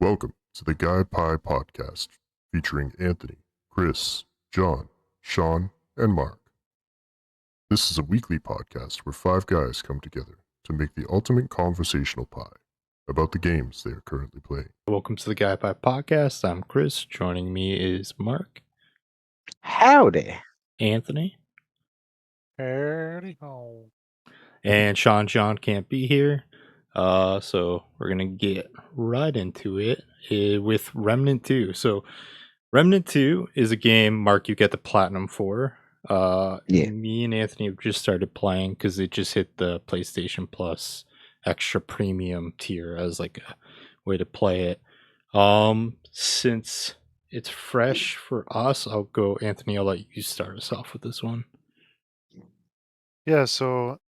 Welcome to the Guy Pie Podcast, featuring Anthony, Chris, John, Sean, and Mark. This is a weekly podcast where five guys come together to make the ultimate conversational pie about the games they are currently playing. Welcome to the Guy Pie Podcast. I'm Chris. Joining me is Mark, Howdy. Anthony, Howdy ho. and Sean. Sean can't be here, so we're gonna get right into it with Remnant 2. So, Remnant 2 is a game, Mark, you get the platinum for. Yeah. Me and Anthony have just started playing because it just hit the PlayStation Plus extra premium tier as like a way to play it. Since it's fresh for us, I'll go, Anthony. I'll let you start us off with this one. Yeah, so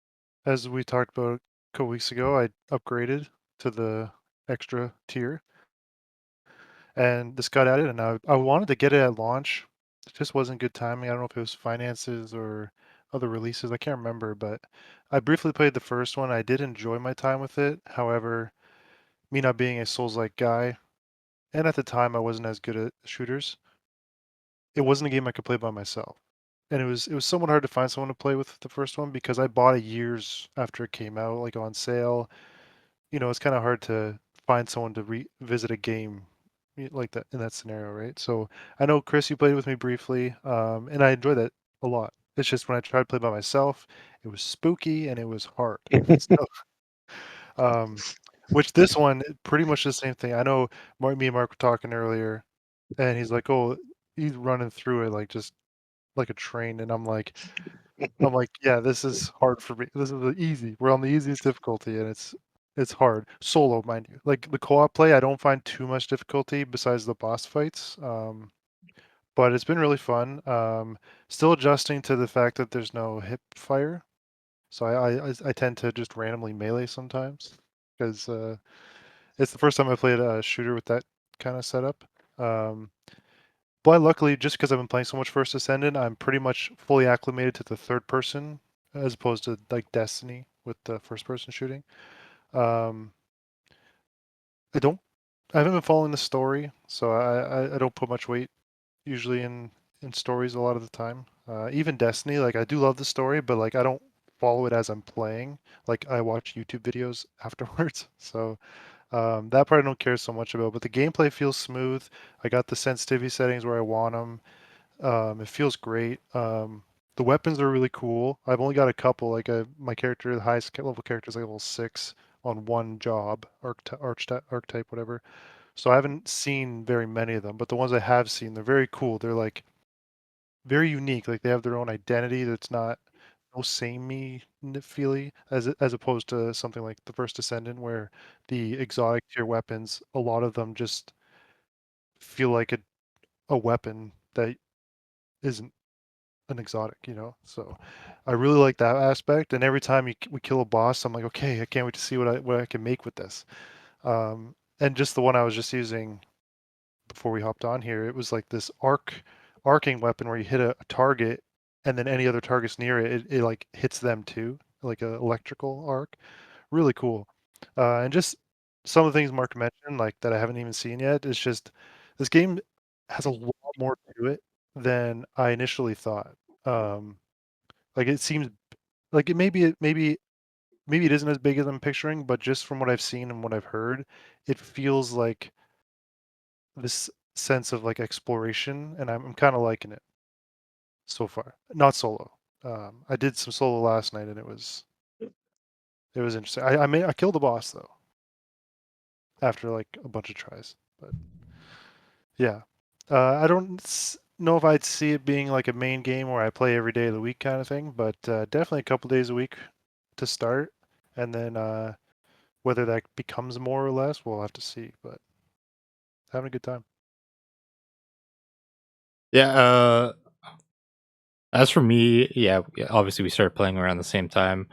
as we talked about a couple weeks ago, I upgraded to the extra tier, and this got added, and I wanted to get it at launch. It just wasn't good timing. I don't know if it was finances or other releases. I can't remember, but I briefly played the first one. I did enjoy my time with it. However, me not being a Souls-like guy, and at the time I wasn't as good at shooters, it wasn't a game I could play by myself. And it was somewhat hard to find someone to play with the first one because I bought it years after it came out, like on sale. You know, it's kind of hard to find someone to revisit a game like that in that scenario, right? So I know Chris, you played with me briefly, and I enjoyed that a lot. It's just when I tried to play by myself, it was spooky and it was hard. So, which this one, pretty much the same thing. I know me and Mark were talking earlier, and he's like, "Oh, he's running through it like just like a train," and I'm like, yeah, this is hard for me. This is easy. We're on the easiest difficulty, and it's hard. Solo, mind you. Like the co-op play, I don't find too much difficulty besides the boss fights. But it's been really fun. Still adjusting to the fact that there's no hip fire, so I tend to just randomly melee sometimes because it's the first time I played a shooter with that kind of setup. But luckily, just because I've been playing so much First Descendant, I'm pretty much fully acclimated to the third person as opposed to like Destiny with the first person shooting. Um, I don't, I haven't been following the story, so I don't put much weight usually in stories a lot of the time. Even Destiny, like I do love the story, but like I don't follow it as I'm playing. Like I watch YouTube videos afterwards, so that part I don't care so much about. But the gameplay feels smooth. I got the sensitivity settings where I want them. It feels great. The weapons are really cool. I've only got a couple. Like my character, the highest level character is like level 6 on one job, archetype, whatever. So I haven't seen very many of them, but the ones I have seen, they're very cool. They're like very unique. Like they have their own identity that's not no samey feely as opposed to something like the First Descendant where the exotic tier weapons, a lot of them just feel like a weapon that isn't an exotic, you know. So I really like that aspect. And every time we kill a boss, I'm like, okay, I can't wait to see what I can make with this. And just the one I was just using before we hopped on here, it was like this arcing weapon where you hit a target, and then any other targets near it like hits them too, like a electrical arc. Really cool. And just some of the things Mark mentioned, like that I haven't even seen yet, is just this game has a lot more to it than I initially thought. Um, like it seems like maybe it isn't as big as I'm picturing, but just from what I've seen and what I've heard, it feels like this sense of like exploration, and I'm kind of liking it so far. Not solo. I did some solo last night, and it was interesting. I killed the boss though after like a bunch of tries, but yeah. I don't know if I'd see it being like a main game where I play every day of the week kind of thing, but definitely a couple days a week to start, and then whether that becomes more or less, we'll have to see. But having a good time. Yeah. As for me, yeah, obviously we started playing around the same time.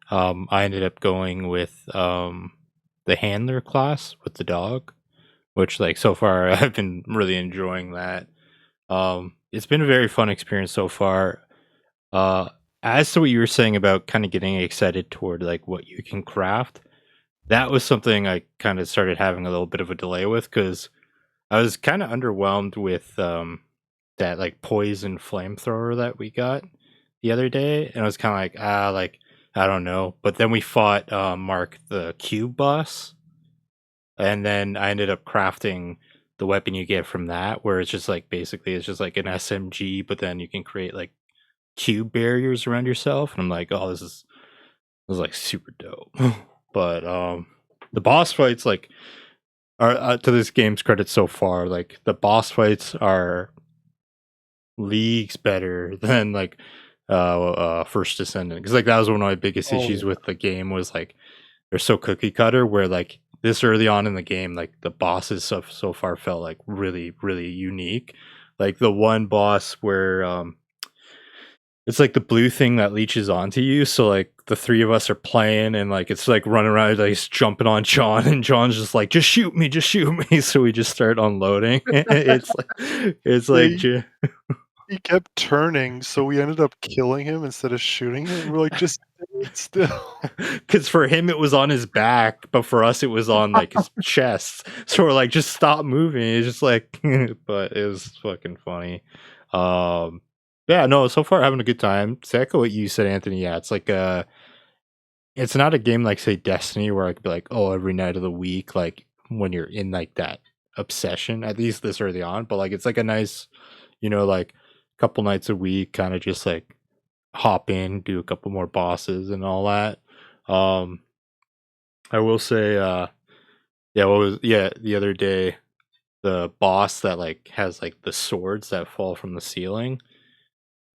I ended up going with the handler class with the dog, which like so far I've been really enjoying that. It's been a very fun experience so far. Uh, as to what you were saying about kind of getting excited toward like what you can craft, that was something I kind of started having a little bit of a delay with because I was kind of underwhelmed with that like poison flamethrower that we got the other day, and I was kind of like I don't know. But then we fought Mark the Cube boss, and then I ended up crafting the weapon you get from that, where it's just like basically it's just like an SMG, but then you can create like cube barriers around yourself, and I'm like, oh, this is like super dope. But the boss fights like are to this game's credit so far, like the boss fights are leagues better than like first Descendant, because like that was one of my biggest issues with the game was like they're so cookie cutter, where like this early on in the game, like the bosses so far felt like really unique. Like the one boss where it's like the blue thing that leeches onto you. So like the three of us are playing, and like it's like running around, like it's jumping on John, and John's just like, just shoot me. So we just start unloading. It's like he kept turning, so we ended up killing him instead of shooting him. We're like, just stay still. because for him it was on his back, but for us it was on like his chest. So we're like, just stop moving. It's just like, but it was fucking funny. Yeah, no, so far having a good time. To echo what you said, Anthony, yeah, it's like it's not a game like say Destiny where I could be like, oh, every night of the week, like when you're in like that obsession, at least this early on, but like it's like a nice, like couple nights a week, kind of just like hop in, do a couple more bosses and all that. I will say, the other day, the boss that like has like the swords that fall from the ceiling,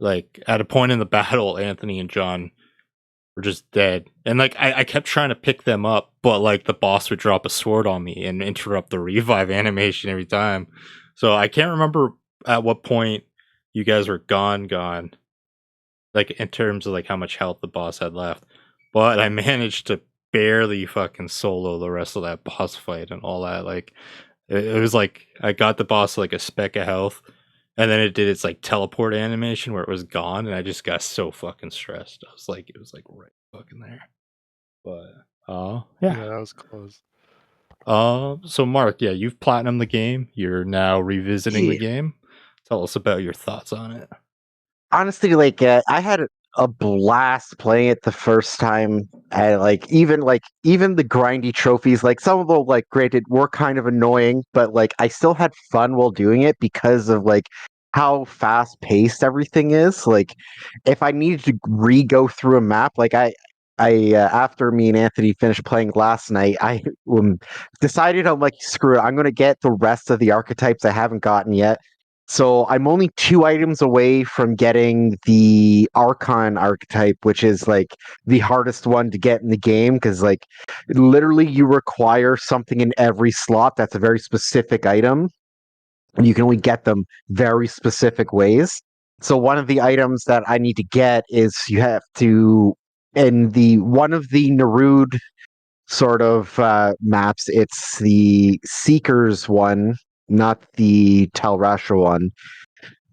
like at a point in the battle, Anthony and John were just dead. And like I kept trying to pick them up, but like the boss would drop a sword on me and interrupt the revive animation every time. So I can't remember at what point you guys were gone, like in terms of like how much health the boss had left. But I managed to barely fucking solo the rest of that boss fight and all that. Like it was like I got the boss like a speck of health, and then it did its like teleport animation where it was gone, and I just got so fucking stressed. I was like, it was like right fucking there. But Yeah, that was close. so Mark, yeah, you've platinumed the game. You're now revisiting the Yeah. game. Tell us about your thoughts on it. Honestly, I had a blast playing it the first time. And even the grindy trophies, like some of them, like granted, were kind of annoying, but like I still had fun while doing it because of like how fast paced everything is. Like if I needed to re-go through a map, I after me and Anthony finished playing last night, I decided I'm like, screw it, I'm gonna get the rest of the archetypes I haven't gotten yet. So I'm only 2 items away from getting the Archon archetype, which is like the hardest one to get in the game because like literally you require something in every slot that's a very specific item, and you can only get them very specific ways. So one of the items that I need to get is you have to in the one of the Narud sort of maps, it's the Seekers one, not the Talrasha one,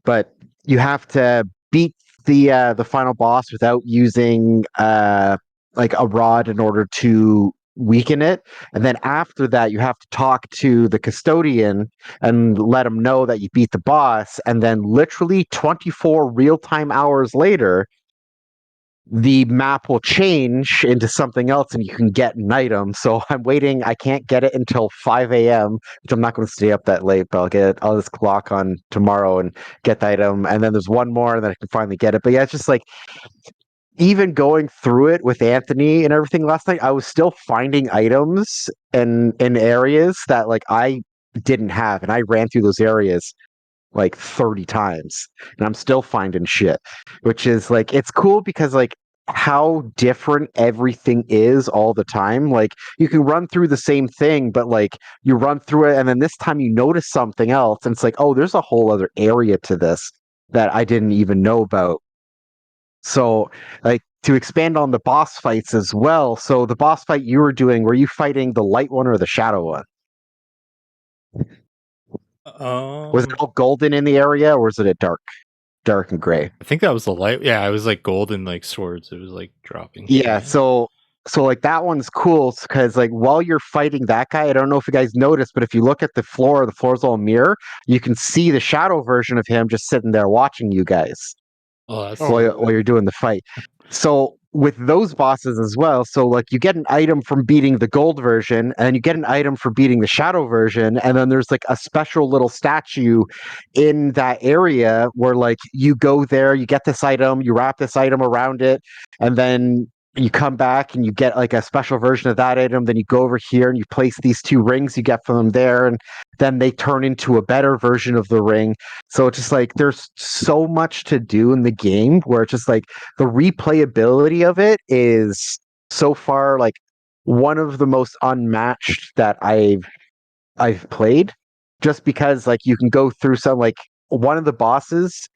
but you have to beat the final boss without using like a rod in order to weaken it, and then after that you have to talk to the custodian and let him know that you beat the boss, and then literally 24 real-time hours later the map will change into something else and you can get an item. So I'm waiting. I can't get it until 5 a.m., which I'm not going to stay up that late, but I'll just clock on tomorrow and get the item. And then there's one more and then I can finally get it. But yeah, it's just like even going through it with Anthony and everything last night, I was still finding items in areas that like I didn't have. And I ran through those areas like 30 times and I'm still finding shit, which is like it's cool because like how different everything is all the time. Like you can run through the same thing, but like you run through it and then this time you notice something else and it's like, oh, there's a whole other area to this that I didn't even know about. So like to expand on the boss fights as well. So the boss fight you were doing, were you fighting the light one or the shadow one? Was it all golden in the area, or was it a dark and gray? I think that was the light. Yeah, it was like golden, like swords. It was like dropping. Yeah, so So like that one's cool because like while you're fighting that guy, I don't know if you guys noticed, but if you look at the floor's all mirror, you can see the shadow version of him just sitting there watching you guys Oh, that's Oh, while really? you're doing the fight. So with those bosses as well, so like you get an item from beating the gold version, and you get an item for beating the shadow version, and then there's like a special little statue in that area where like you go there, you get this item, you wrap this item around it, and then you come back and you get like a special version of that item. Then you go over here and you place these two rings you get from them there, and then they turn into a better version of the ring. So it's just like there's so much to do in the game where it's just like the replayability of it is so far like one of the most unmatched that I've played. Just because like you can go through some like one of the bosses,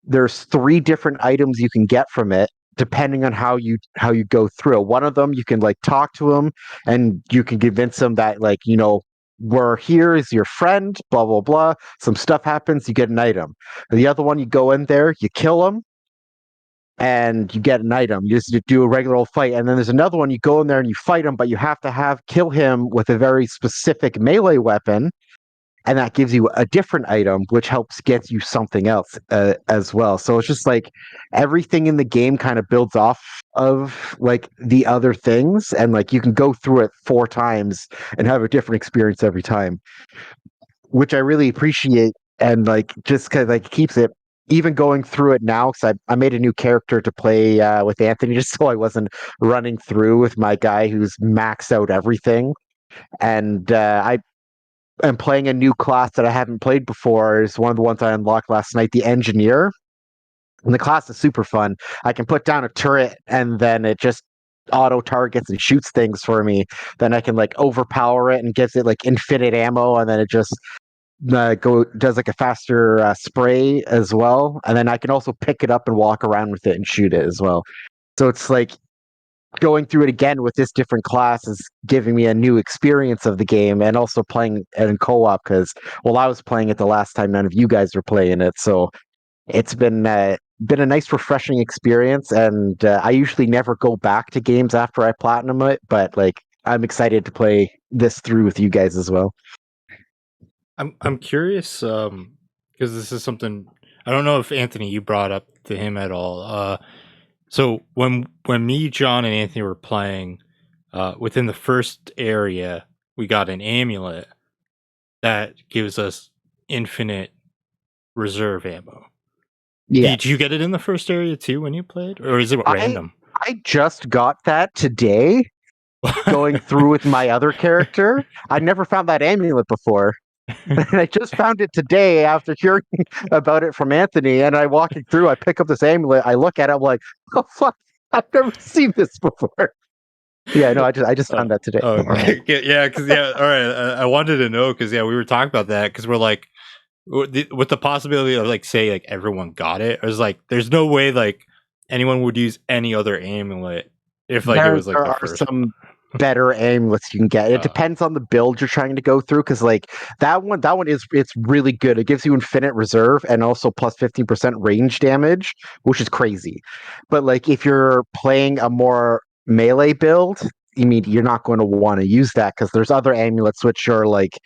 there's three different items you can get from it depending on how you go through. One of them you can like talk to him and you can convince him that like we're here is your friend, blah blah blah. Some stuff happens, you get an item. The other one, you go in there, you kill him, and you get an item. You just do a regular old fight. And then there's another one, you go in there and you fight him, but you have to kill him with a very specific melee weapon, and that gives you a different item, which helps get you something else as well. So it's just like everything in the game kind of builds off of like the other things, and like you can go through it 4 times and have a different experience every time, which I really appreciate. And like just because like keeps it even going through it now, because I made a new character to play with Anthony just so I wasn't running through with my guy who's maxed out everything. And I am playing a new class that I haven't played before. Is one of the ones I unlocked last night, the engineer. And the class is super fun. I can put down a turret and then it just auto targets and shoots things for me. Then I can like overpower it and gives it like infinite ammo, and then it just does like a faster spray as well. And then I can also pick it up and walk around with it and shoot it as well. So it's like going through it again with this different class is giving me a new experience of the game, and also playing it in co-op because well I was playing it the last time none of you guys were playing it. So it's been a nice refreshing experience, and I usually never go back to games after I platinum it, but like I'm excited to play this through with you guys as well. I'm curious because this is something I don't know if Anthony you brought up to him at all. So when me, John, and Anthony were playing, within the first area, we got an amulet that gives us infinite reserve ammo. Yeah, Did you get it in the first area too when you played, or is it random? I just got that today going through with my other character. I never found that amulet before. And I just found it today after hearing about it from Anthony. And I walking through, I pick up this amulet, I look at it, I'm like, oh fuck, I've never seen this before. Yeah, no, I just found that today. Okay, yeah, because all right. I wanted to know because we were talking about that because we're like, with the possibility of like say like everyone got it. I was like, there's no way like anyone would use any other amulet if like it There, was like there the are first some better amulets you can get. It one. depends on the build you're trying to go through, because like that one is it's really good. It gives you infinite reserve and also plus 15% range damage, which is crazy. But like if you're playing a more melee build, I mean you're not going to want to use that because there's other amulets which are like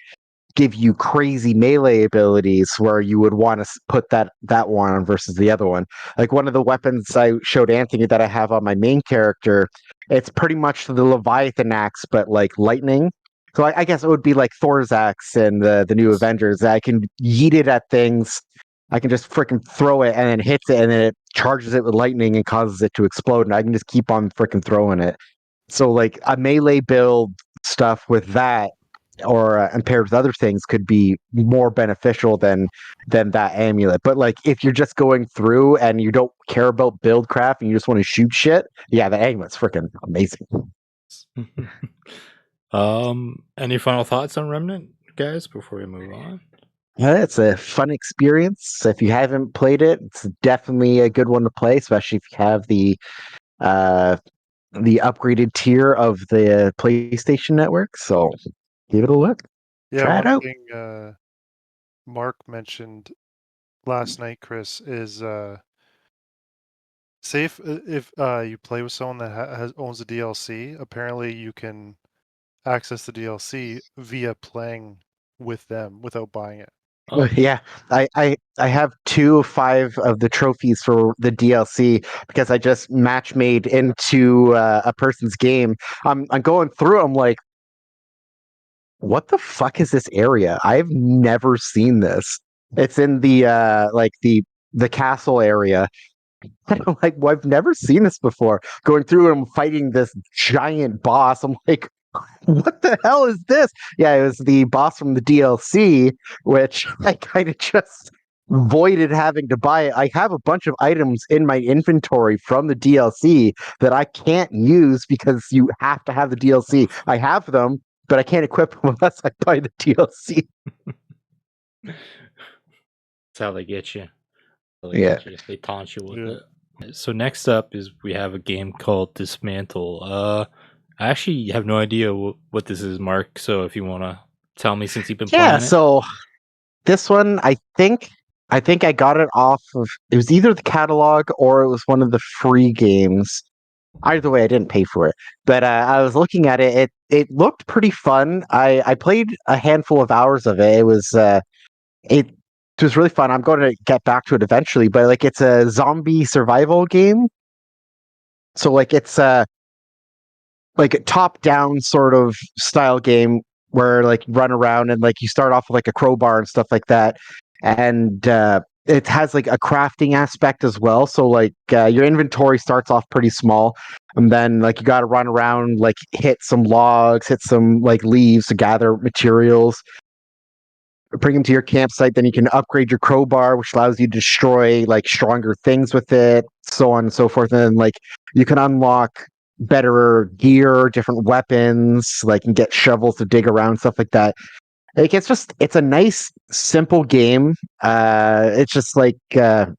give you crazy melee abilities where you would want to put that one on versus the other one. Like one of the weapons I showed Anthony that I have on my main character, it's pretty much the Leviathan axe, but like lightning. So I guess it would be like Thor's axe in the new Avengers. I can yeet it at things. I can just freaking throw it and then hits it, and then it charges it with lightning and causes it to explode. And I can just keep on freaking throwing it. So like a melee build stuff with that or and paired with other things could be more beneficial than that amulet. But like if you're just going through and you don't care about build craft and you just want to shoot shit, yeah, the amulet's freaking amazing. Any final thoughts on Remnant, guys, before we move on? Yeah, it's a fun experience. If you haven't played it, it's definitely a good one to play, especially if you have uh the upgraded tier of the PlayStation Network. So give it a look. Yeah, Try it one out. thing Mark mentioned last night, Chris, is say if you play with someone that owns the DLC, apparently you can access the DLC via playing with them without buying it. Oh, Yeah, I have 2 of 5 of the trophies for the DLC because I just match made into a person's game. I'm going through. I'm like, what the fuck is this area? I've never seen this. It's in the like the castle area. And I'm like, well, I've never seen this before. Going through and I'm fighting this giant boss. I'm like, what the hell is this? Yeah, it was the boss from the DLC, which I kind of just voided having to buy it. I have a bunch of items in my inventory from the DLC that I can't use because you have to have the DLC. I have them, but I can't equip them unless I buy the DLC. that's how they get you. Yeah. They taunt you with Yeah. it. So next up is we have a game called Dismantle. I actually have no idea what this is, Mark. So if you want to tell me, since you've been Yeah, playing it. so this one, I think I got it off of, it was either the catalog or it was one of the free games. Either way, I didn't pay for it, but I was looking at it. It looked pretty fun. I played a handful of hours of it. It was really fun. I'm going to get back to it eventually, but like it's a zombie survival game. So like it's like a top down sort of style game where like you run around and like you start off with like a crowbar and stuff like that, and it has like a crafting aspect as well. So like your inventory starts off pretty small, and then like you got to run around, like hit some logs, hit some like leaves to gather materials, bring them to your campsite. Then you can upgrade your crowbar, which allows you to destroy like stronger things with it, so on and so forth. And then like you can unlock better gear, different weapons, like and get shovels to dig around, stuff like that. Like it's a nice, simple game. It's just like I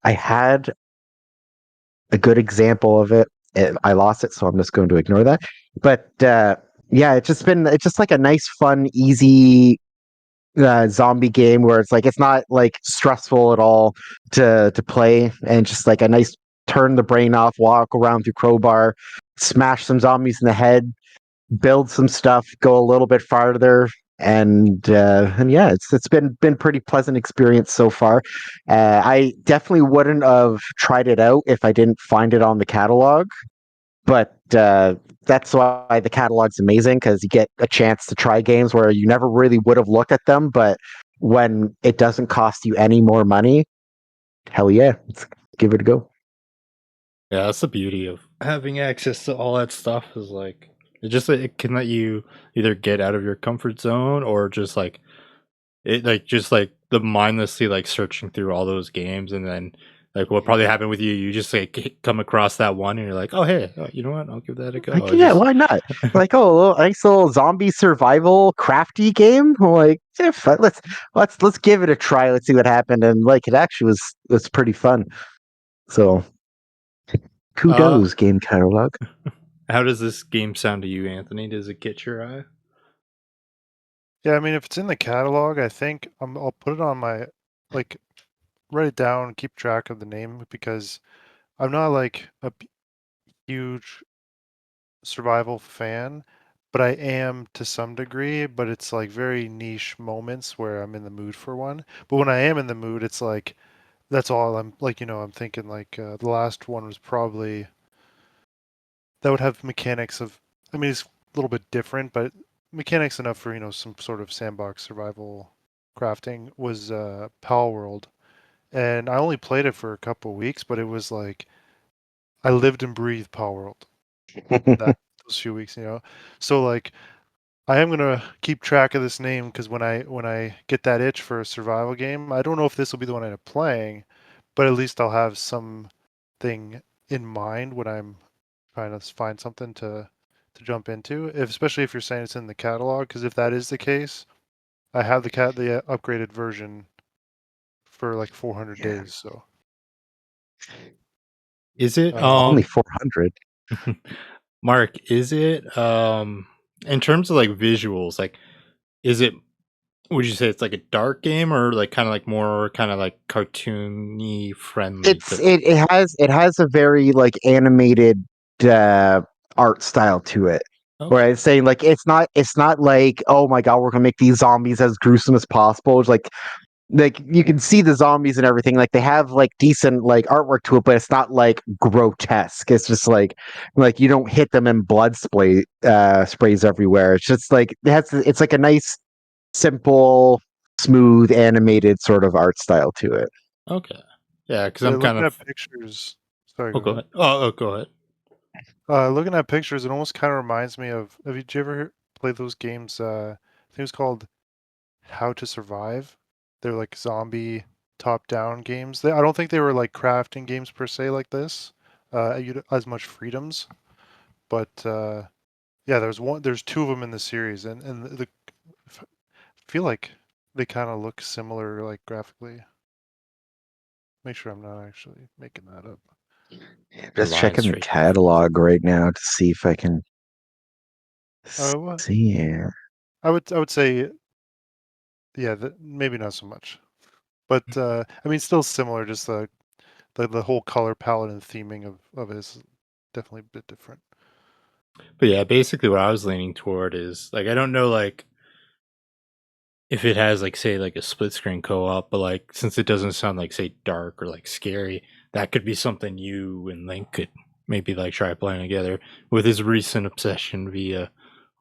had a good example of it. I lost it, so I'm just going to ignore that. But yeah, it's just like a nice, fun, easy zombie game where it's like it's not like stressful at all to play, and just like a nice turn the brain off, walk around through crowbar, smash some zombies in the head, build some stuff, go a little bit farther, and yeah, it's been pretty pleasant experience so far. I definitely wouldn't have tried it out if I didn't find it on the catalog, but that's why the catalog's amazing, because you get a chance to try games where you never really would have looked at them, but when it doesn't cost you any more money, hell yeah, let's give it a go. Yeah, that's the beauty of having access to all that stuff. Is like it can let you either get out of your comfort zone or just like just like the mindlessly like searching through all those games, and then like what probably happened with you, you just like come across that one and you're like, oh hey, you know what, I'll give that a go. Like, I yeah, just why not? Like, oh, a nice little zombie survival crafty game. I'm like, yeah, let's give it a try. Let's see what happened. And like, it actually was pretty fun. So uh kudos, game catalog. how does this game sound to you, Anthony? Does it catch your eye? Yeah, I mean, if it's in the catalog, I think I'll put it on my, like, write it down, keep track of the name, because I'm not like a huge survival fan, but I am to some degree, but it's like very niche moments where I'm in the mood for one. But when I am in the mood, it's like that's all I'm like, I'm thinking like the last one was probably that would have mechanics of, I mean, it's a little bit different, but mechanics enough for, some sort of sandbox survival crafting was Pal World. And I only played it for a couple of weeks, but it was like I lived and breathed Pal World that those few weeks. So like I am gonna keep track of this name because when I get that itch for a survival game, I don't know if this will be the one I end up playing, but at least I'll have something in mind when I'm trying to find something to jump into. Especially if you're saying it's in the catalog, because if that is the case, I have the upgraded version for like 400 Yeah. days. So Is it Only 400. Mark, is it in terms of like visuals, like is it would you say it's like a dark game or like kind of like more kind of like cartoony friendly? It has a very like animated art style to it. Where Okay. it's saying like it's not like, oh my god, we're gonna make these zombies as gruesome as possible. It's like you can see the zombies and everything. Like they have like decent like artwork to it, but it's not like grotesque. It's just like you don't hit them and blood sprays everywhere. It's just like it's like a nice, simple, smooth, animated sort of art style to it. Okay. Yeah, because Yeah, I'm kind looking at of. pictures. Sorry, Oh, go go ahead. ahead. Oh, go ahead. Looking at pictures, it almost kind of reminds me of. Did you ever play those games? I think it was called How to Survive. They're like zombie top-down games. I don't think they were like crafting games per se like this. You had as much freedoms, but yeah, there's two of them in the series, and I feel like they kind of look similar, like graphically. Make sure I'm not actually making that up. You're Just lying checking the straight to your face. catalog right now to see if I can Well, see it. I would say, yeah, maybe not so much, but I mean, still similar. Just the whole color palette and theming of it is definitely a bit different. But yeah, basically what I was leaning toward is like I don't know like if it has like say like a split screen co-op, but like since it doesn't sound like say dark or like scary, that could be something you and Link could maybe like try playing together with his recent obsession via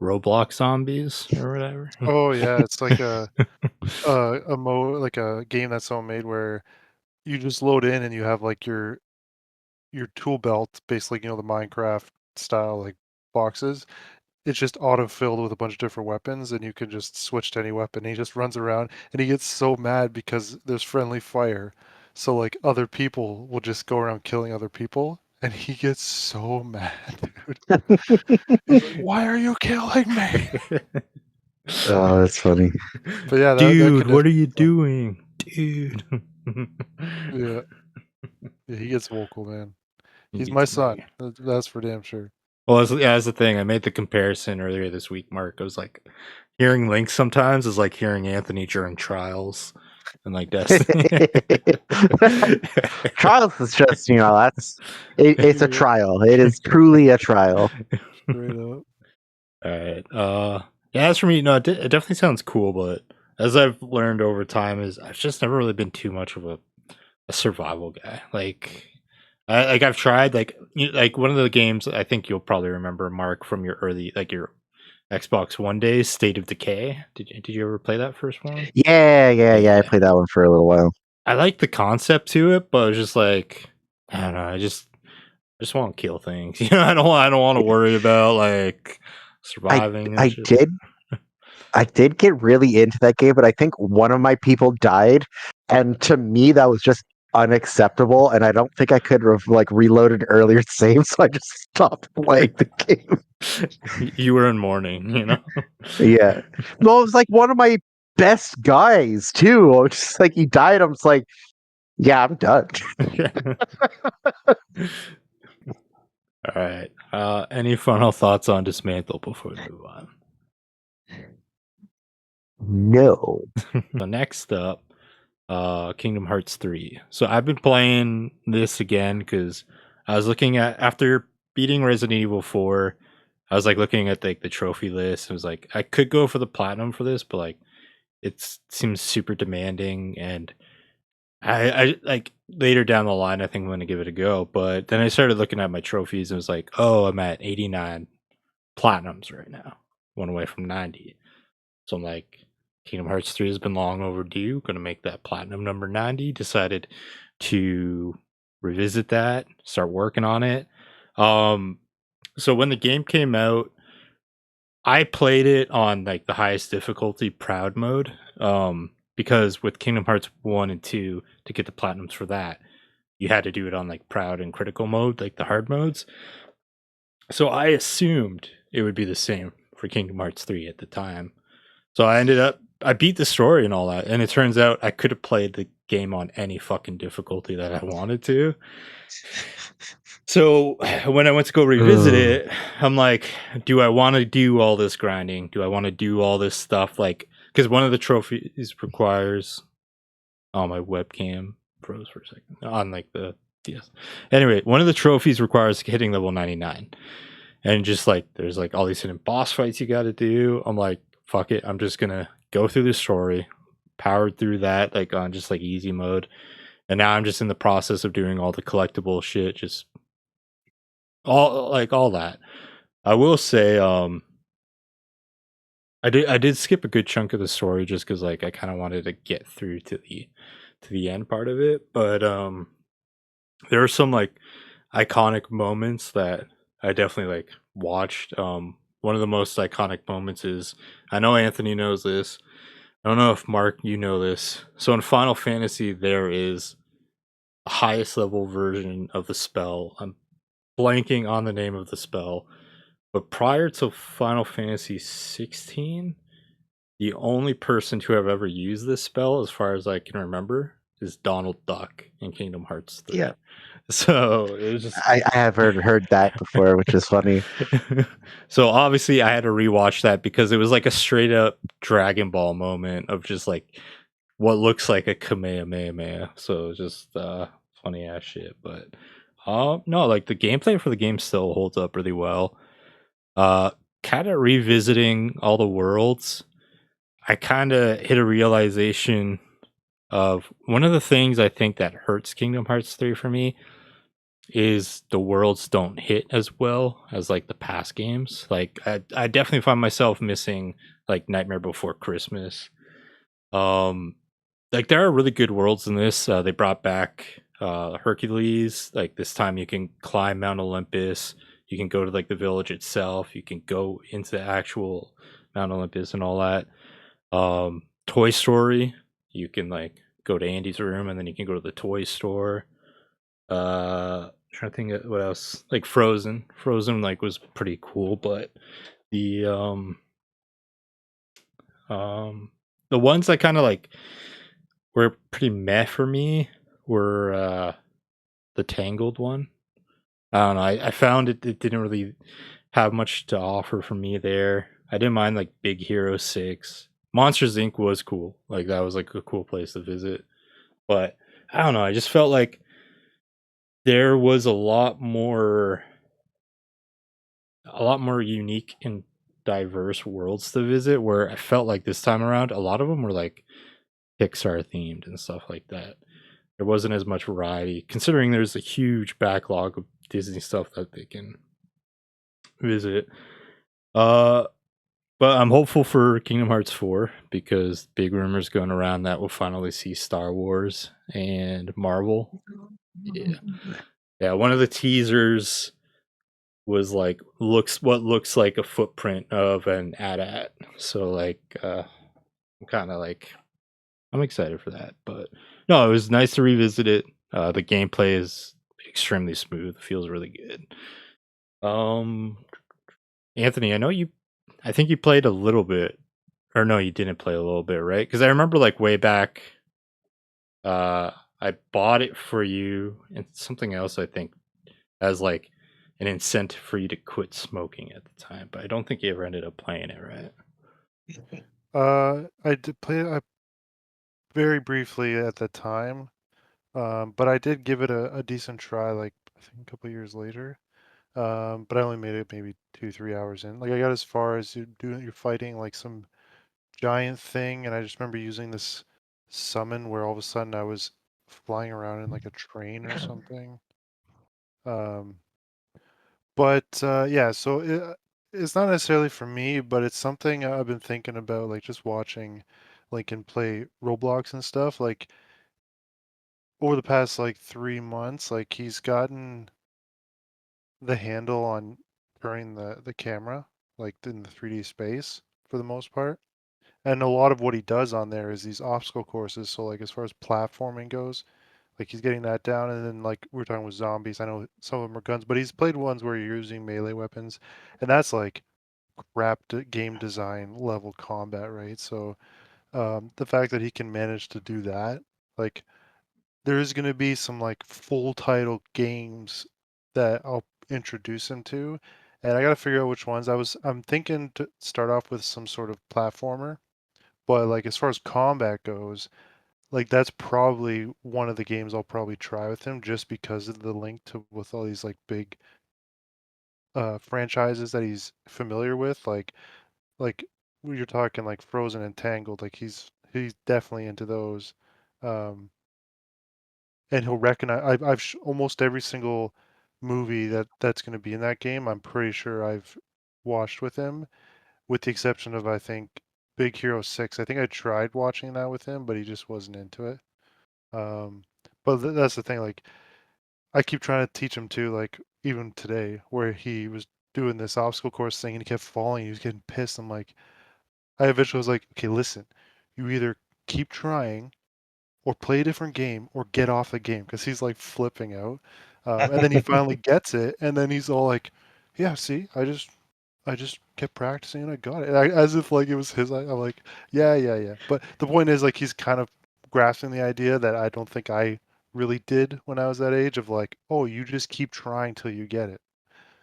Roblox zombies or whatever. Oh yeah, it's like like a game that someone made where you just load in and you have like your tool belt, basically, the Minecraft style like boxes. It's just auto-filled with a bunch of different weapons, and you can just switch to any weapon. He just runs around, and he gets so mad because there's friendly fire. So like other people will just go around killing other people, and he gets so mad, dude. He's like, "Why are you killing me?" Oh, that's funny. But yeah, that Dude, could what are definitely you be fun. doing? Dude. Yeah, yeah, he gets vocal, man. He He's my gets son. me. That's for damn sure. Well, that's the thing. I made the comparison earlier this week, Mark. I was like, hearing Link sometimes is like hearing Anthony during Trials and like Destiny. Trials is just, it's a Yeah. trial. It is truly a trial. Straight up. All right. Yeah, as for me, no, it definitely sounds cool, but as I've learned over time, is I've just never really been too much of a survival guy. Like, I've tried like one of the games I think you'll probably remember, Mark, from your early like your Xbox One days, State of Decay. Did you ever play that first one? Yeah. I Yeah, played that one for a little while. I like the concept to it, but it's just like I don't know. I just want to kill things. You know, I don't want to worry about like I surviving and I shit. I did get really into that game, but I think one of my people died, and to me that was just unacceptable. And I don't think I could have like reloaded earlier save, so I just stopped playing the game. You were in mourning, you know. Yeah, well, it was like one of my best guys too. I was just like he died. I'm just like, yeah, I'm done. All right. Any final thoughts on Dismantle before we move on? No. So next up, Kingdom Hearts 3. So I've been playing this again because I was looking at after beating Resident Evil 4, I was like looking at like the trophy list. I was like, I could go for the platinum for this, but like it seems super demanding and I like later down the line I think I'm gonna give it a go. But then I started looking at my trophies and was like, oh, I'm at 89 platinums right now. One away from 90. So I'm like, Kingdom Hearts 3 has been long overdue. Gonna make that platinum number 90. Decided to revisit that, start working on it. So when the game came out, I played it on like the highest difficulty, proud mode. Because with Kingdom Hearts 1 and 2, to get the platinums for that, you had to do it on like proud and critical mode, like the hard modes. So I assumed it would be the same for Kingdom Hearts 3 at the time. So I beat the story and all that, and it turns out I could have played the game on any fucking difficulty that I wanted to. So when I went to go revisit Ugh. it, I'm like, do I want to do all this grinding? Do I want to do all this stuff? Like, because one of the trophies requires. Oh, my webcam froze for a second on like the DS. Anyway, one of the trophies requires hitting level 99, and just like there's like all these hidden boss fights you got to do. I'm like, fuck it, I'm just gonna go through the story, powered through that like on just like easy mode, and now I'm just in the process of doing all the collectible shit, just all that. I will say, I did skip a good chunk of the story just because like I kind of wanted to get through to the end part of it, but there are some like iconic moments that I definitely like watched. One of the most iconic moments is, I know Anthony knows this. I don't know if Mark you know this. So in Final Fantasy there is a highest level version of the spell. I'm blanking on the name of the spell, but prior to Final Fantasy 16, the only person to have ever used this spell, as far as I can remember, is Donald Duck in Kingdom Hearts 3. Yeah. So it was just I have heard that before, which is funny. so obviously I had to rewatch that because it was like a straight up Dragon Ball moment of just like what looks like a Kamehameha. So it was just funny ass shit. But no, like the gameplay for the game still holds up really well. Kind of revisiting all the worlds, I kind of hit a realization of one of the things I think that hurts Kingdom Hearts 3 for me is the worlds don't hit as well as like the past games. Like I definitely find myself missing like Nightmare Before Christmas. Like there are really good worlds in this. They brought back Hercules. Like this time you can climb Mount Olympus. You can go to like the village itself. You can go into the actual Mount Olympus and all that. Toy Story, you can like go to Andy's room and then you can go to the toy store. Trying to think of what else. Like Frozen like was pretty cool, but the the ones that kind of like were pretty meh for me were the Tangled one. I don't know. I found it didn't really have much to offer for me there. I didn't mind like Big Hero 6. Monsters Inc. was cool. Like that was like a cool place to visit. But I don't know. I just felt like there was a lot more unique and diverse worlds to visit, where I felt like this time around a lot of them were like Pixar themed and stuff like that. There wasn't as much variety considering there's a huge backlog of Disney stuff that they can visit. But I'm hopeful for Kingdom Hearts 4 because big rumors going around that we'll finally see Star Wars and Marvel. Yeah. Yeah, one of the teasers was like looks like a footprint of an AT-AT. So like I'm kind of like I'm excited for that. But no, it was nice to revisit it. The gameplay is extremely smooth. Feels really good. Anthony, I think you played a little bit, or no, you didn't play a little bit, right? Because I remember like way back, I bought it for you and something else. I think as like an incentive for you to quit smoking at the time, but I don't think you ever ended up playing it, right? I did play it very briefly at the time, but I did give it a decent try, like I think a couple years later. But I only made it maybe 2-3 hours in. Like I got as far as you're fighting like some giant thing, and I just remember using this summon where all of a sudden I was flying around in like a train or something. But yeah, so it's not necessarily for me, but it's something I've been thinking about, like just watching Lincoln play Roblox and stuff. Like over the past like 3 months, like he's gotten the handle on turning the camera like in the 3D space for the most part. And a lot of what he does on there is these obstacle courses. So like as far as platforming goes, like he's getting that down. And then like we're talking with zombies, I know some of them are guns, but he's played ones where you're using melee weapons, and that's like crap game design level combat, right? So the fact that he can manage to do that, like there's going to be some like full title games that I'll introduce him to, and I got to figure out which ones. I'm thinking to start off with some sort of platformer, But like as far as combat goes, like that's probably one of the games I'll probably try with him just because of the link to with all these like big franchises that he's familiar with. Like you're talking like Frozen and Tangled, like he's definitely into those. Um, and he'll recognize almost every single movie that's going to be in that game. I'm pretty sure I've watched with him, with the exception of I think Big Hero 6. I think I tried watching that with him, but he just wasn't into it. But that's the thing. Like I keep trying to teach him too. Like even today, where he was doing this obstacle course thing and he kept falling, he was getting pissed. I'm like, I eventually was like, okay, listen, you either keep trying or play a different game or get off the game because he's like flipping out. And then he finally gets it, and then he's all like, "Yeah, see, I just kept practicing and I got it." As if like it was his. I'm like, "Yeah, yeah, yeah." But the point is, like, he's kind of grasping the idea that I don't think I really did when I was that age of like, "Oh, you just keep trying till you get it."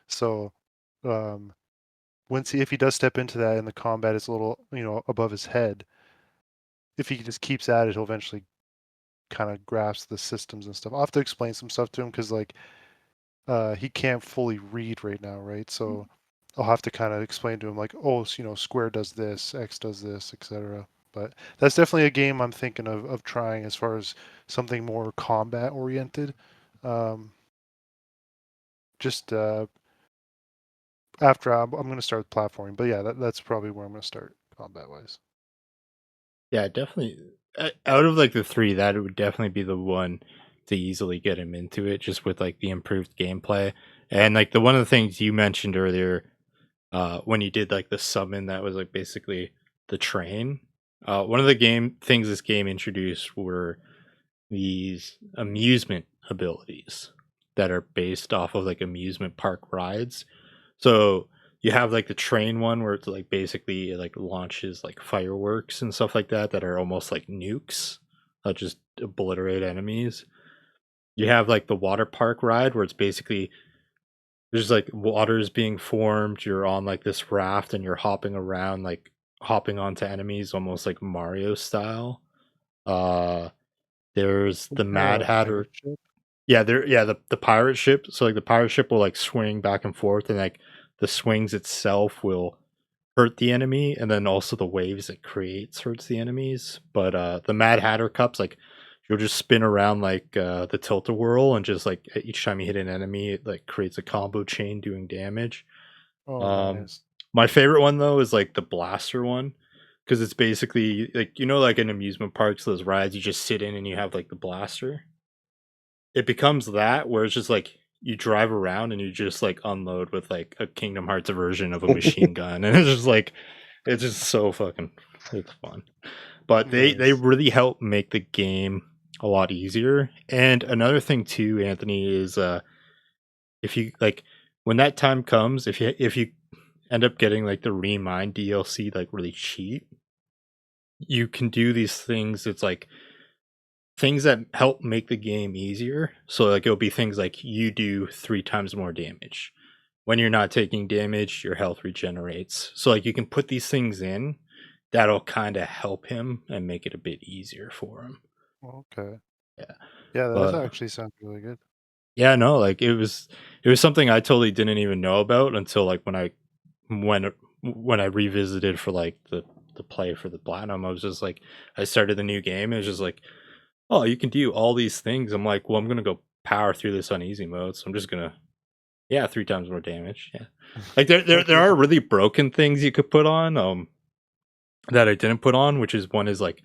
So, um, if he does step into that and the combat is a little, above his head, if he just keeps at it, he'll eventually kind of grasp the systems and stuff. I'll have to explain some stuff to him because like he can't fully read right now, right? So I'll have to kind of explain to him like, oh, square does this, X does this, etc. But that's definitely a game I'm thinking of trying as far as something more combat oriented. Um, just after I'm going to start with platforming, but yeah, that's probably where I'm going to start combat wise. Yeah, definitely. Out of like the three, that would definitely be the one to easily get him into it, just with like the improved gameplay. And like the one of the things you mentioned earlier, when you did like the summon, that was like basically the train. One of the game things this game introduced were these amusement abilities that are based off of like amusement park rides. So you have like the train one where it's like basically it like launches like fireworks and stuff like that that are almost like nukes that just obliterate enemies. You have like the water park ride where it's basically there's like waters being formed, you're on like this raft and you're hopping around like hopping onto enemies almost like Mario style. Uh there's Is the there Mad a Hatter. pirate ship? Yeah, the pirate ship. So like the pirate ship will like swing back and forth, and like the swings itself will hurt the enemy, and then also the waves it creates hurts the enemies. But the Mad Hatter cups, like you'll just spin around like the tilt a whirl, and just like each time you hit an enemy, it like creates a combo chain doing damage. Oh, Um, nice. my favorite one though is like the blaster one. Because it's basically like like in amusement parks, those rides you just sit in and you have like the blaster. It becomes that where it's just like you drive around and you just like unload with like a Kingdom Hearts version of a machine gun, and it's just so fucking it's fun. But they Nice. really help make the game a lot easier. And another thing too, Anthony, is if you like when that time comes, if you end up getting like the Remind DLC like really cheap, you can do these things. It's like things that help make the game easier. So like it'll be things like you do 3 times more damage. When you're not taking damage, your health regenerates. So like you can put these things in that'll kind of help him and make it a bit easier for him. Okay. Yeah. Yeah, that But actually sounds really good. yeah, no, like it was something I totally didn't even know about until like when I revisited for like the play for the platinum. I was just like I started the new game. It was just like, oh, you can do all these things. I'm like, well, I'm gonna go power through this on easy mode. So I'm just gonna, yeah, 3 times more damage. Yeah, like there Okay. are really broken things you could put on, that I didn't put on, which is one is like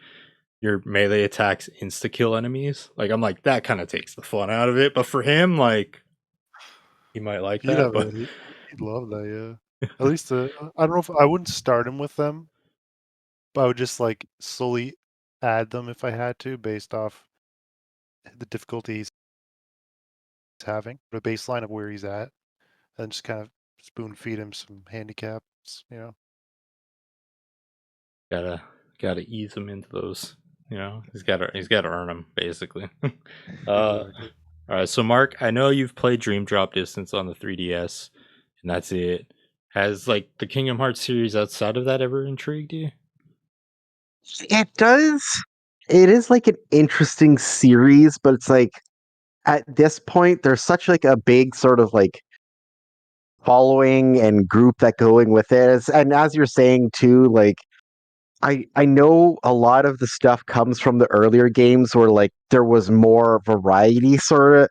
your melee attacks insta kill enemies. Like I'm like that kind of takes the fun out of it. But for him, like he might like He'd that. have But he'd love that, yeah. At least I don't know if I wouldn't start him with them, but I would just like slowly add them if I had to, based off the difficulty he's having, the baseline of where he's at, and just kind of spoon feed him some handicaps. gotta gotta ease him into those. He's gotta earn them basically. uh, Exactly. All right, so Mark, I know you've played Dream Drop Distance on the 3DS, and that's it. Has like the Kingdom Hearts series outside of that ever intrigued you? It does. It is like an interesting series, but it's like at this point there's such like a big sort of like following and group that going with it. And as you're saying too, like I know a lot of the stuff comes from the earlier games where like there was more variety so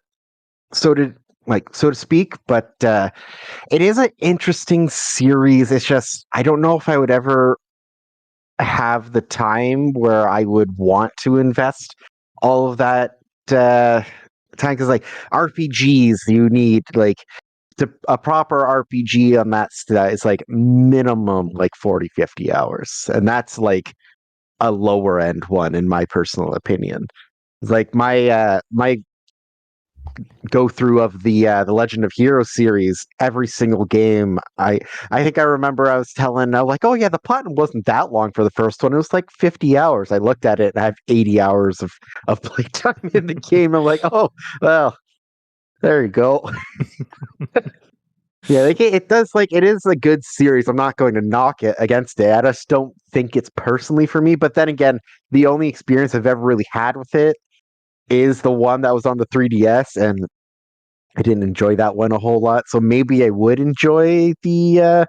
to speak, but it is an interesting series. It's just I don't know if I would ever have the time where I would want to invest all of that uh, time because like RPGs, you need like a proper RPG on that is like minimum like 40-50 hours, and that's like a lower end one in my personal opinion. It's like my go through of the Legend of Heroes series, every single game. I think I remember I was like, oh yeah, the platinum wasn't that long for the first one. It was like 50 hours. I looked at it and I have 80 hours of playtime in the game. I'm like, oh well, there you go. Yeah, like it does like it is a good series. I'm not going to knock it against it. I just don't think it's personally for me. But then again, the only experience I've ever really had with it is the one that was on the 3DS, and I didn't enjoy that one a whole lot. So maybe I would enjoy the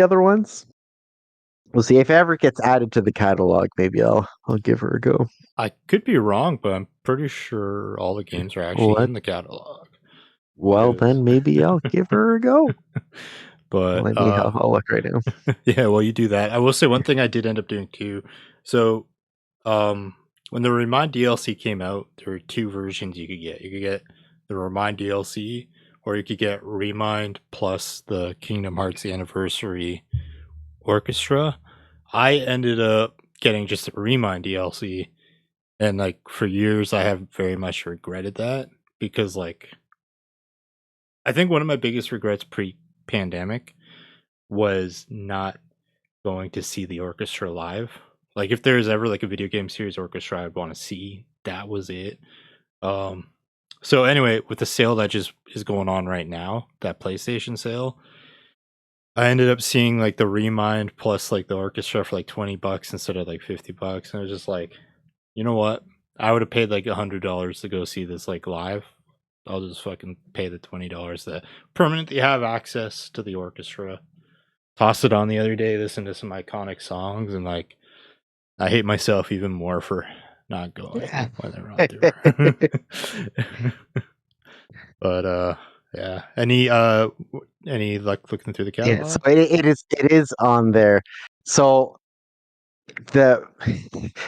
other ones. We'll see if it ever gets added to the catalog. Maybe I'll give her a go. I could be wrong, but I'm pretty sure all the games are actually in the catalog. Well, Because- then maybe I'll give her a go. But I'll look right now. yeah, well, you do that. I will say one thing I did end up doing too. So, when the Remind DLC came out, there were two versions you could get. You could get the Remind DLC, or you could get Remind plus the Kingdom Hearts Anniversary Orchestra. I ended up getting just the Remind DLC, and like for years, I have very much regretted that because like I think one of my biggest regrets pre-pandemic was not going to see the orchestra live. Like if there's ever like a video game series orchestra I'd want to see, that was it. Um so anyway, with the sale that just is going on right now, that PlayStation sale, I ended up seeing like the Remind plus like the orchestra for like $20 instead of like $50. And I was just like, you know what? I would have paid like $100 to go see this like live. I'll just fucking pay the $20 to permanently have access to the orchestra. Tossed it on the other day, listened to some iconic songs, and like I hate myself even more for not going when they're out there. But yeah. Any luck looking through the Yeah, so catalog? it is on there. So the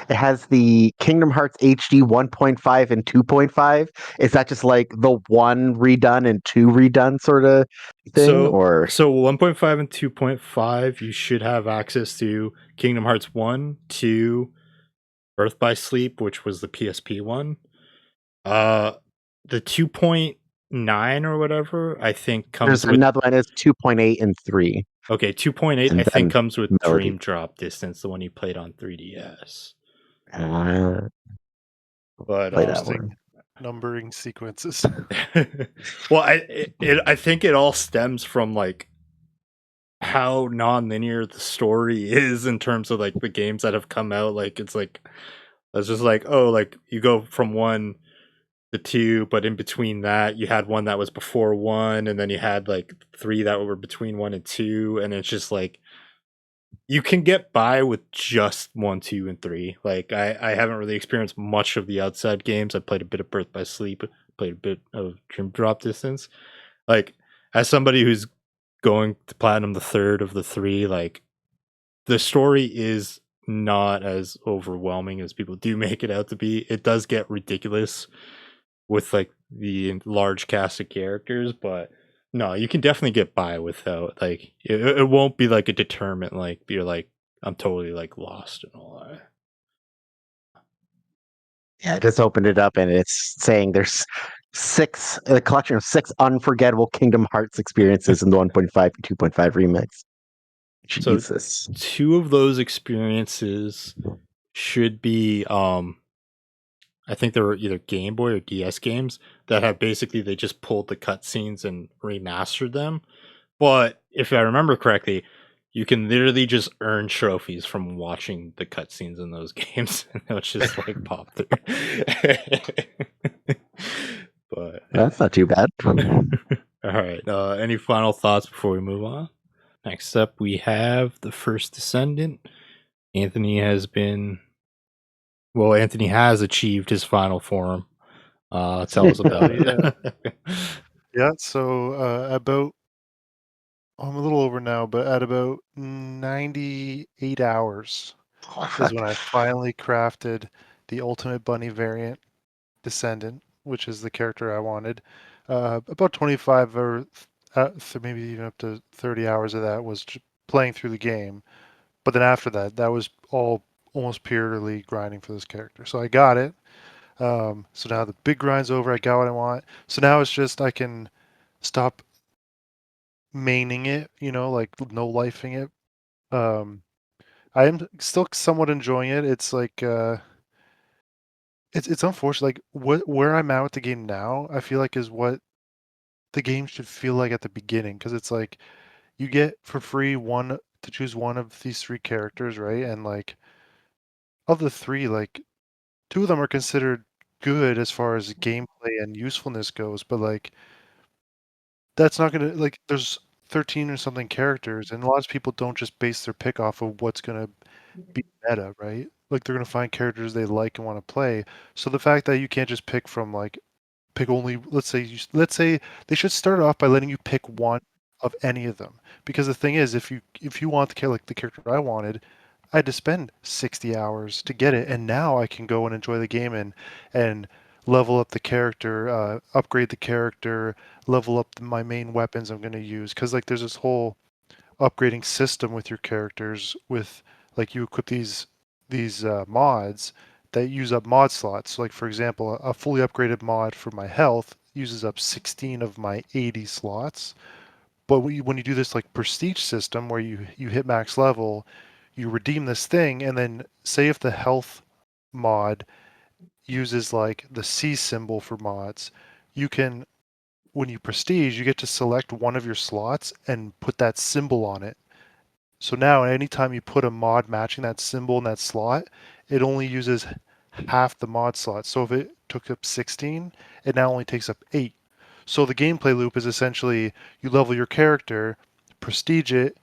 it has the Kingdom Hearts HD 1.5 and 2.5. Is that just like the one redone and two redone sort of thing, So or so 1.5 and 2.5, you should have access to Kingdom Hearts 1, 2, Birth by Sleep, which was the PSP one. Uh the 2.9 or whatever, I think there's comes with another one? It's 2.8 and 3 okay, 2.8 and I think then comes with Melody. Dream Drop Distance, the one you played on 3DS. Uh, But play that Interesting one. numbering sequences. well, I think it all stems from like how non-linear the story is in terms of like the games that have come out. Like it's just like, oh, like you go from one to two, but in between that you had one that was before one, and then you had like three that were between one and two, and it's just like you can get by with just one, two, and three. Like I haven't really experienced much of the outside games. I played a bit of Birth by Sleep, played a bit of Dream Drop Distance. Like as somebody who's going to platinum the third of the three, like the story is not as overwhelming as people do make it out to be. It does get ridiculous with like the large cast of characters, but no, you can definitely get by without like it won't be like a deterrent. Like you're like I'm totally like lost and all that. Yeah, I just opened it up and it's saying there's a collection of 6 unforgettable Kingdom Hearts experiences in the 1.5 and 2.5 remix. So Jesus. two of those experiences should be I think there were either Game Boy or DS games that have basically they just pulled the cutscenes and remastered them. But if I remember correctly, You can literally just earn trophies from watching the cutscenes in those games, and they'll just like pop through. But That's not too bad. all right. Any final thoughts before we move on? Next up, we have the first Descendant. Anthony has achieved his final form. Tell us about it. Yeah, so about I'm a little over now, but at about 98 hours is when I finally crafted the Ultimate Bunny variant Descendant, which is the character I wanted. About 25 or maybe even up to 30 hours of that was playing through the game. But then after that, that was all almost purely grinding for this character. So I got it. So now the big grind's over. I got what I want. So now it's just I can stop maining it, like no lifing it. I am still somewhat enjoying it. It's like it's unfortunate. Like where I'm at with the game now, I feel like is what the game should feel like at the beginning, because it's like you get for free one to choose one of these three characters, right? And like of the three, like two of them are considered good as far as gameplay and usefulness goes, but like that's not gonna like there's 13 or something characters, and a lot of people don't just base their pick off of what's gonna be meta, right? Like they're gonna find characters they like and want to play. So the fact that you can't just pick from like pick only, let's say they should start off by letting you pick one of any of them. Because the thing is, if you want like the character I wanted, I had to spend 60 hours to get it, and now I can go and enjoy the game and level up the character, upgrade the character, level up my main weapons I'm going to use. Because like there's this whole upgrading system with your characters, with like you equip these mods that use up mod slots. So like for example, a fully upgraded mod for my health uses up 16 of my 80 slots. But when you do this like prestige system where you hit max level, you redeem this thing, and then say if the health mod uses like the C symbol for mods, you can, when you prestige, you get to select one of your slots and put that symbol on it. So now anytime you put a mod matching that symbol in that slot, it only uses half the mod slot. So if it took up 16, it now only takes up 8. So the gameplay loop is essentially you level your character, prestige it,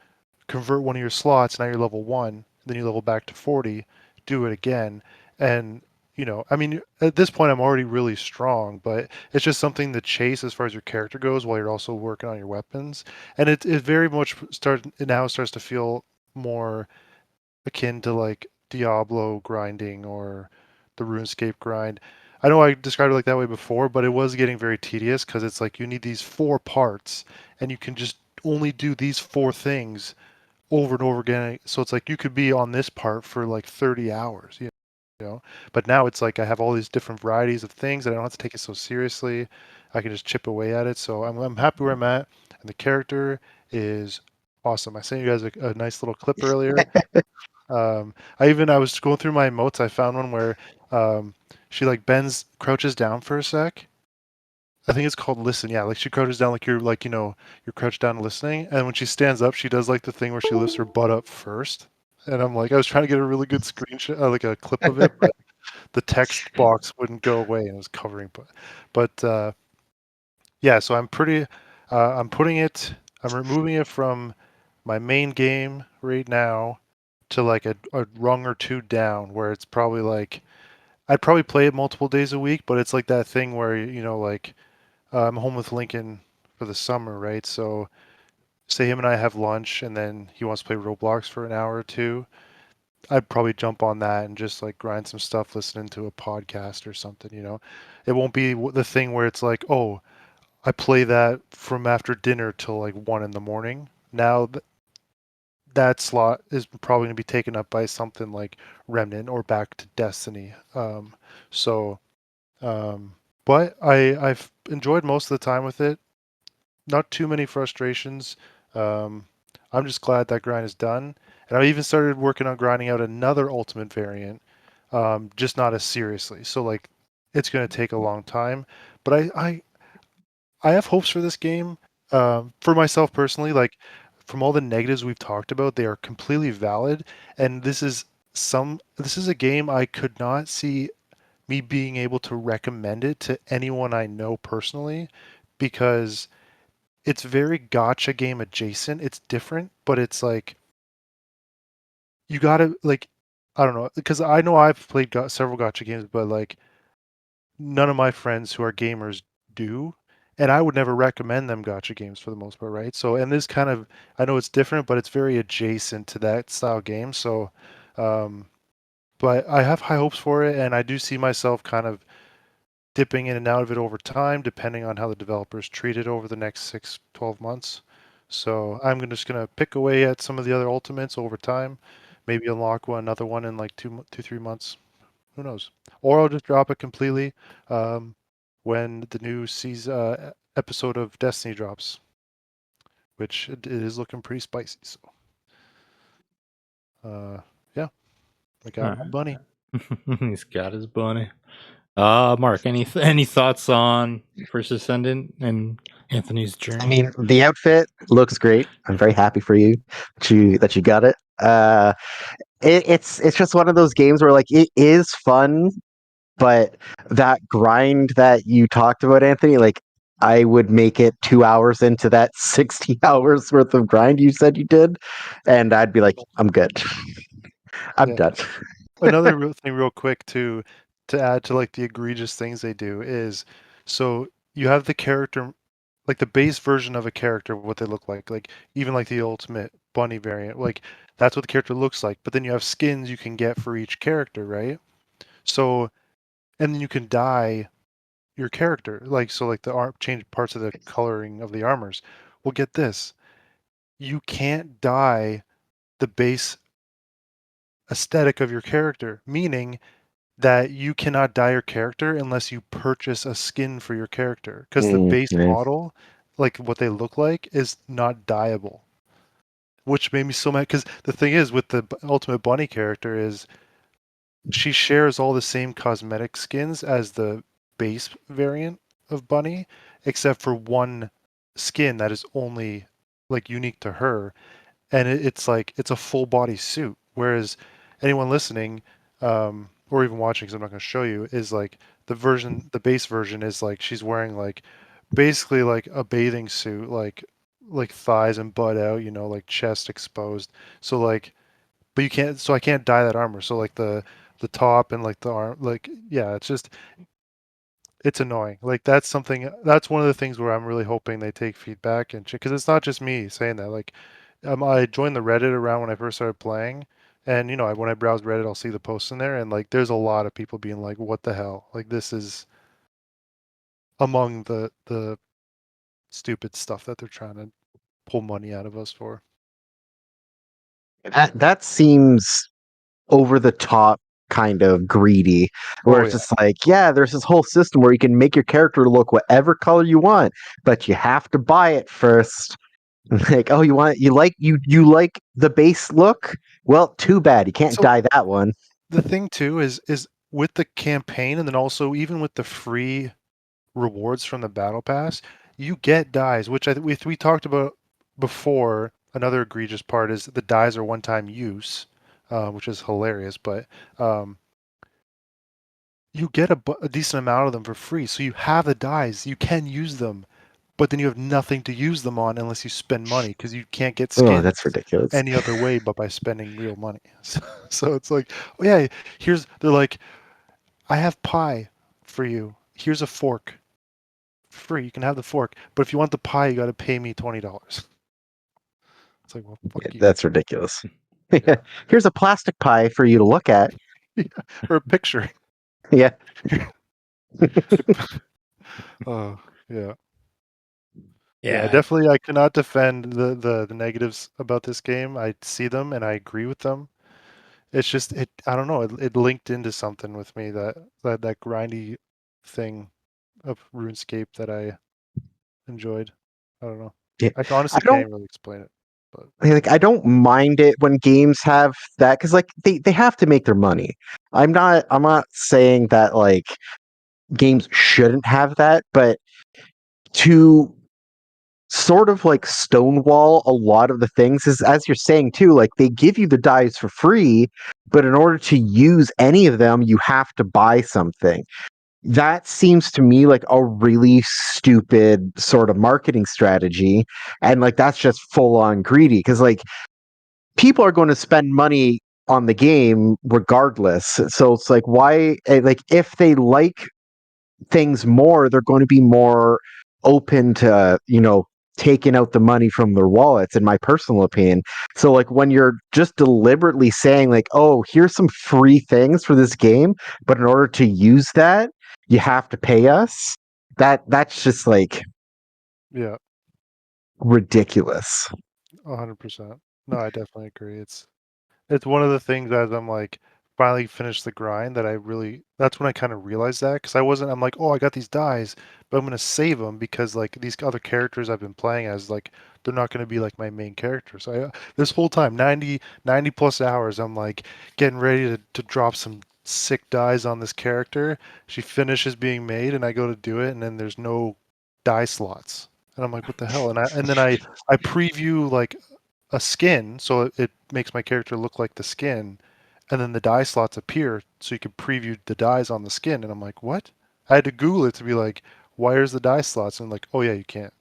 convert one of your slots, now you're level 1, then you level back to 40, do it again. And I mean, at this point I'm already really strong, but it's just something to chase as far as your character goes while you're also working on your weapons. And it very much starts to feel more akin to like Diablo grinding or the RuneScape grind. I know I described it like that way before, but it was getting very tedious because it's like you need these 4 parts and you can just only do these 4 things over and over again. So it's like you could be on this part for like 30 hours, But now it's like I have all these different varieties of things and I don't have to take it so seriously. I can just chip away at it. So I'm happy where I'm at. And the character is awesome. I sent you guys a nice little clip earlier. I was going through my emotes. I found one where she like crouches down for a sec. I think it's called listen. Yeah, like she crouches down like you're crouched down listening. And when she stands up, she does like the thing where she lifts her butt up first. And I'm like, I was trying to get a really good screenshot, like a clip of it, but the text box wouldn't go away and it was covering. But yeah, so I'm putting it, I'm removing it from my main game right now to like a rung or two down, where it's probably like I'd probably play it multiple days a week, but it's like that thing where like I'm home with Lincoln for the summer, right? So say him and I have lunch and then he wants to play Roblox for an hour or two. I'd probably jump on that and just like grind some stuff listening to a podcast or something. It won't be the thing where it's like, oh, I play that from after dinner till like 1 in the morning. Now that slot is probably going to be taken up by something like Remnant or back to Destiny. So, um, but I've enjoyed most of the time with it. Not too many frustrations. Um, I'm just glad that grind is done. And I even started working on grinding out another ultimate variant, just not as seriously. So like, it's going to take a long time. But I have hopes for this game. For myself personally, like from all the negatives we've talked about, they are completely valid. And this is a game I could not see me being able to recommend it to anyone I know personally, because it's very gotcha game adjacent. It's different, but it's like you gotta like, I don't know, because I know I've played several gotcha games, but like none of my friends who are gamers do, and I would never recommend them gotcha games for the most part, right? So, and this kind of, I know it's different, but it's very adjacent to that style game. So, um, but I have high hopes for it, and I do see myself kind of dipping in and out of it over time, depending on how the developers treat it over the next 6-12 months. So I'm just gonna pick away at some of the other ultimates over time, maybe unlock another one in like 2, 3 months. Who knows? Or I'll just drop it completely um, when the new season episode of Destiny drops, which it is looking pretty spicy. So, yeah, I got my bunny. He's got his bunny. Mark, any thoughts on First Descendant and Anthony's journey? I mean, the outfit looks great. I'm very happy for you that you got it. It's just one of those games where like it is fun, but that grind that you talked about, Anthony, like I would make it 2 hours into that 60 hours worth of grind you said you did, and I'd be like, I'm good. I'm Yeah. done. Another real thing, real quick, to add to like the egregious things they do is, so you have the character, like the base version of a character, what they look like even like the ultimate bunny variant, like that's what the character looks like. But then you have skins you can get for each character, right? So, and then you can dye your character, like so, like the change parts of the coloring of the armors. Well, get this, you can't dye the base aesthetic of your character, meaning that you cannot dye your character unless you purchase a skin for your character, because the base Yeah. model, like what they look like, is not dyeable, which made me so mad. Because the thing is with the ultimate bunny character is she shares all the same cosmetic skins as the base variant of bunny, except for one skin that is only like unique to her, and it's like it's a full body suit. Whereas anyone listening, or even watching, because I'm not going to show you, is like the base version is like she's wearing like basically like a bathing suit, like thighs and butt out, like chest exposed. So like, but you can't. So I can't dye that armor. So like the top and like the arm, like yeah, it's annoying. Like that's one of the things where I'm really hoping they take feedback and because it's not just me saying that. Like, I joined the Reddit around when I first started playing, and when I browse Reddit, I'll see the posts in there, and like there's a lot of people being like, "What the hell? Like this is among the stupid stuff that they're trying to pull money out of us for." That seems over the top kind of greedy, where Oh it's yeah. just like, yeah, there's this whole system where you can make your character look whatever color you want, but you have to buy it first. Like, oh, you like the base look? Well, too bad. You can't So dye that one. the thing too is with the campaign, and then also even with the free rewards from the battle pass, you get dyes, which we talked about before. Another egregious part is the dyes are one-time use, which is hilarious. But um, you get a decent amount of them for free, so you have the dyes, you can use them, but then you have nothing to use them on unless you spend money because you can't get Oh, skins that's ridiculous. any other way but by spending real money. So it's like, oh yeah, they're like, I have pie for you. Here's a fork. Free. You can have the fork, but if you want the pie, you got to pay me $20. It's like, well, fuck Yeah, you. that's ridiculous. Yeah. Here's a plastic pie for you to look at. Yeah. Or a picture. Yeah. Oh, yeah. Yeah, Yeah, definitely. I cannot defend the negatives about this game. I see them and I agree with them. It's just I don't know. It linked into something with me that grindy thing of RuneScape that I enjoyed. I don't know. Yeah. I I honestly don't can't really explain it, but like I don't mind it when games have that because like they have to make their money. I'm not saying that like games shouldn't have that, but to sort of like stonewall a lot of the things, is as you're saying too, like they give you the dice for free, but in order to use any of them, you have to buy something. That seems to me like a really stupid sort of marketing strategy. And like that's just full on greedy, because like people are going to spend money on the game regardless. So it's like, why, like, if they like things more, they're going to be more open to, taking out the money from their wallets, in my personal opinion. So like when you're just deliberately saying like, oh, here's some free things for this game, but in order to use that, you have to pay us. That's just like Yeah, ridiculous. 100%. No, I definitely agree. It's one of the things as I'm like finally finished the grind that that's when I kind of realized that, because I'm like, oh, I got these dies, but I'm gonna save them because like these other characters I've been playing as, like, they're not gonna be like my main character. So this whole time, 90 plus hours, I'm like getting ready to drop some sick dies on this character. She finishes being made and I go to do it, and then there's no die slots. And I'm like, what the hell? And then I preview like a skin, so it makes my character look like the skin, and then the die slots appear, so you can preview the dies on the skin. And I'm like, what? I had to Google it to be like, where's the die slots? And I'm like, oh yeah, you can't.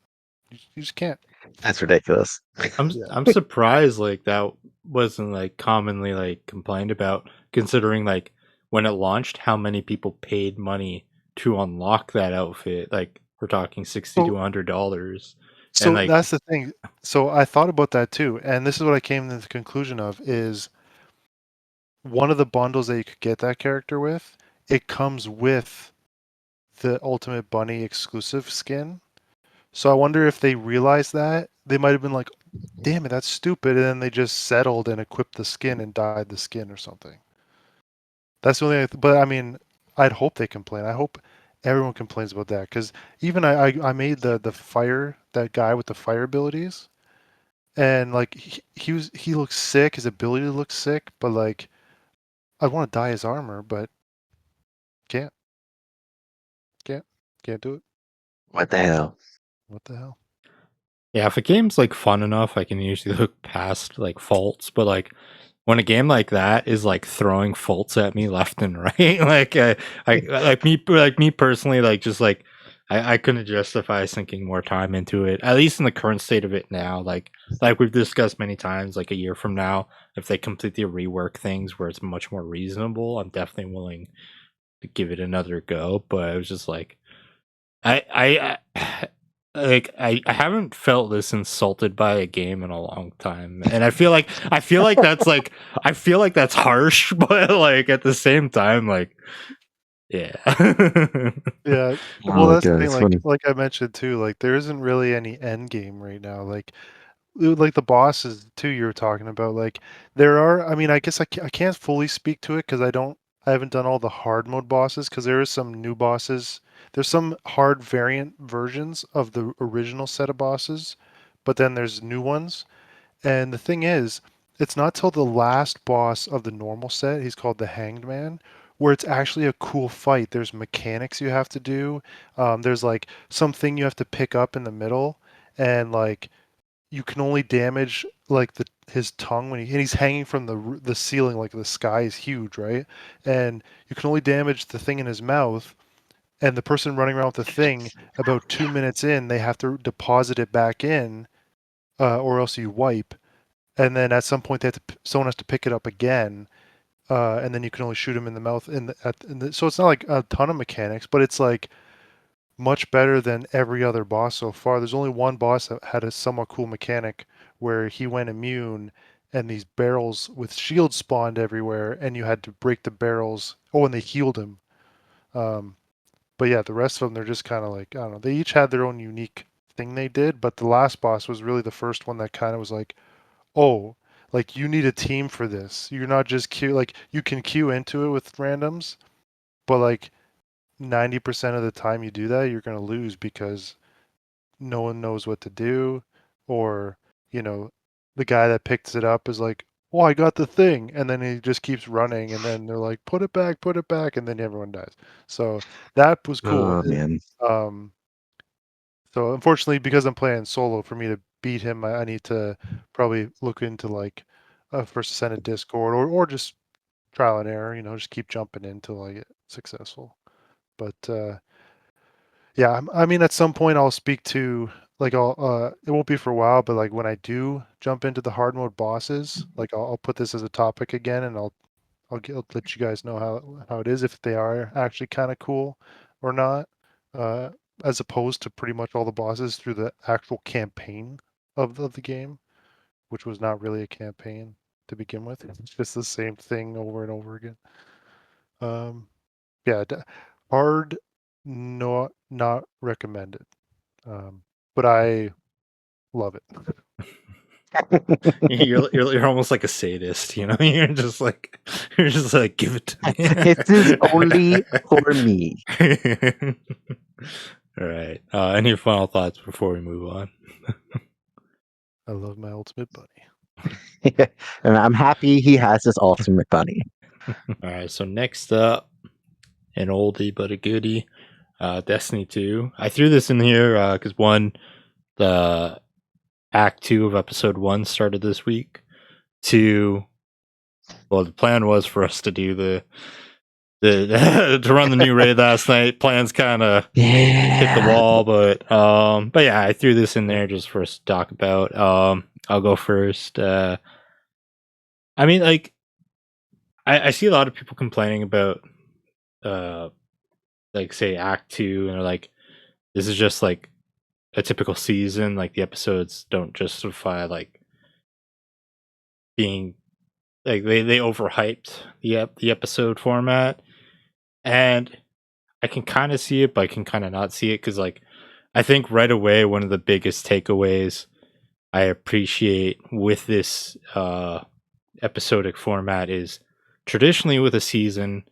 You just can't. That's ridiculous. Yeah. I'm surprised like that wasn't like commonly like complained about, considering like when it launched how many people paid money to unlock that outfit. Like we're talking 60 to So $100. And so like that's the thing. So I thought about that too, and this is what I came to the conclusion of is one of the bundles that you could get that character with, it comes with the Ultimate Bunny exclusive skin. So I wonder if they realized that, they might have been like, damn it, that's stupid. And then they just settled and equipped the skin and dyed the skin or something. That's the only, but I mean, I'd hope they complain. I hope everyone complains about that, because even I made the fire, that guy with the fire abilities, and like he looks sick. His ability looks sick, but like I want to dye his armor, but can't, can't, can't do it. What the hell? What the hell? yeah, if a game's like fun enough, I can usually look past like faults. But like when a game like that is like throwing faults at me left and right, like me personally, like just like I couldn't justify sinking more time into it. At least in the current state of it now, like we've discussed many times, like a year from now, if they completely rework things where it's much more reasonable, I'm definitely willing to give it another go. But I was just like, I like I haven't felt this insulted by a game in a long time, and I feel like that's like I feel like that's harsh, but like at the same time, like yeah. Yeah, well, Oh that's the god, thing. it's Like funny. like I mentioned too, like there isn't really any end game right now. Like the bosses too you were talking about. Like there are. I mean, I guess I can't fully speak to it because I haven't done all the hard mode bosses, because there is some new bosses. There's some hard variant versions of the original set of bosses, but then there's new ones. And the thing is, it's not till the last boss of the normal set, he's called the Hanged Man, where it's actually a cool fight. There's mechanics you have to do. There's like something you have to pick up in the middle, and like you can only damage like his tongue and he's hanging from the ceiling, like the sky is huge, right? And you can only damage the thing in his mouth. And the person running around with the thing, about 2 minutes in, they have to deposit it back in, or else you wipe. And then at some point someone has to pick it up again, and then you can only shoot him in the mouth. So it's not like a ton of mechanics, but it's like much better than every other boss so far. There's only one boss that had a somewhat cool mechanic where he went immune, and these barrels with shields spawned everywhere, and you had to break the barrels. Oh, and they healed him. Um, but yeah, the rest of them, they're just kind of like, I don't know. They each had their own unique thing they did, but the last boss was really the first one that kind of was like, oh, like you need a team for this. You're not just queue, like you can queue into it with randoms, but like 90% of the time you do that, you're going to lose because no one knows what to do, or, you know, the guy that picks it up is like, "Oh, I got the thing." And then he just keeps running, and then they're like, put it back," and then everyone dies. So that was cool. Oh man. Um So unfortunately, because I'm playing solo, for me to beat him, I need to probably look into like first send a Discord or just trial and error. Just keep jumping in until I get successful. But yeah, I mean, at some point I'll speak to like it won't be for a while, but like when I do jump into the hard mode bosses, like I'll put this as a topic again, and I'll let you guys know how it is, if they are actually kind of cool or not, as opposed to pretty much all the bosses through the actual campaign of the game, which was not really a campaign to begin with. It's just the same thing over and over again. Yeah, hard, not recommended, but I love it. You're almost like a sadist, you know. You're just like give it to me. This is only for me. All right. Any final thoughts before we move on? I love my ultimate bunny. And I'm happy he has his ultimate bunny. All right. So next up, an oldie but a goodie, Destiny 2. I threw this in here because one, the Act 2 of Episode 1 started this week. 2, well, the plan was for us to do the to run the new raid last night. Plans kind of hit the wall, but yeah, I threw this in there just for us to talk about. I'll go first. I mean, like, I see a lot of people complaining about like, say, Act 2, and they're like, this is just like a typical season. Like, the episodes don't justify like being like they overhyped the episode format, and I can kind of see it, but I can kind of not see it, because like I think right away one of the biggest takeaways I appreciate with this episodic format is, traditionally with a season,